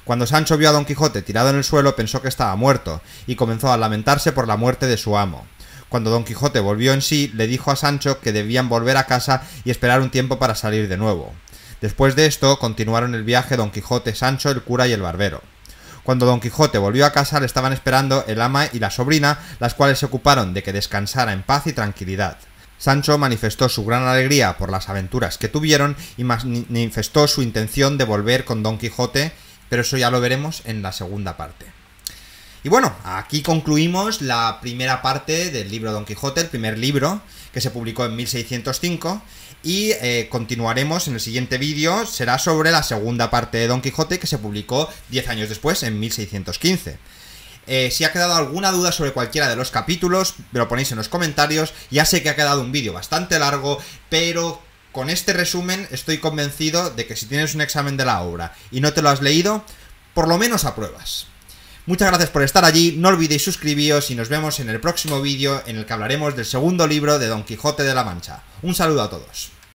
Speaker 1: Cuando Sancho vio a Don Quijote tirado en el suelo pensó que estaba muerto, y comenzó a lamentarse por la muerte de su amo. Cuando Don Quijote volvió en sí, le dijo a Sancho que debían volver a casa y esperar un tiempo para salir de nuevo. Después de esto, continuaron el viaje Don Quijote, Sancho, el cura y el barbero. Cuando Don Quijote volvió a casa, le estaban esperando el ama y la sobrina, las cuales se ocuparon de que descansara en paz y tranquilidad. Sancho manifestó su gran alegría por las aventuras que tuvieron y manifestó su intención de volver con Don Quijote, pero eso ya lo veremos en la segunda parte. Y bueno, aquí concluimos la primera parte del libro Don Quijote, el primer libro, que se publicó en 1605, y continuaremos en el siguiente vídeo, será sobre la segunda parte de Don Quijote, que se publicó 10 años después, en 1615. Si ha quedado alguna duda sobre cualquiera de los capítulos, me lo ponéis en los comentarios. Ya sé que ha quedado un vídeo bastante largo, pero con este resumen estoy convencido de que si tienes un examen de la obra y no te lo has leído, por lo menos apruebas. Muchas gracias por estar allí, no olvidéis suscribiros y nos vemos en el próximo vídeo en el que hablaremos del segundo libro de Don Quijote de la Mancha. Un saludo a todos.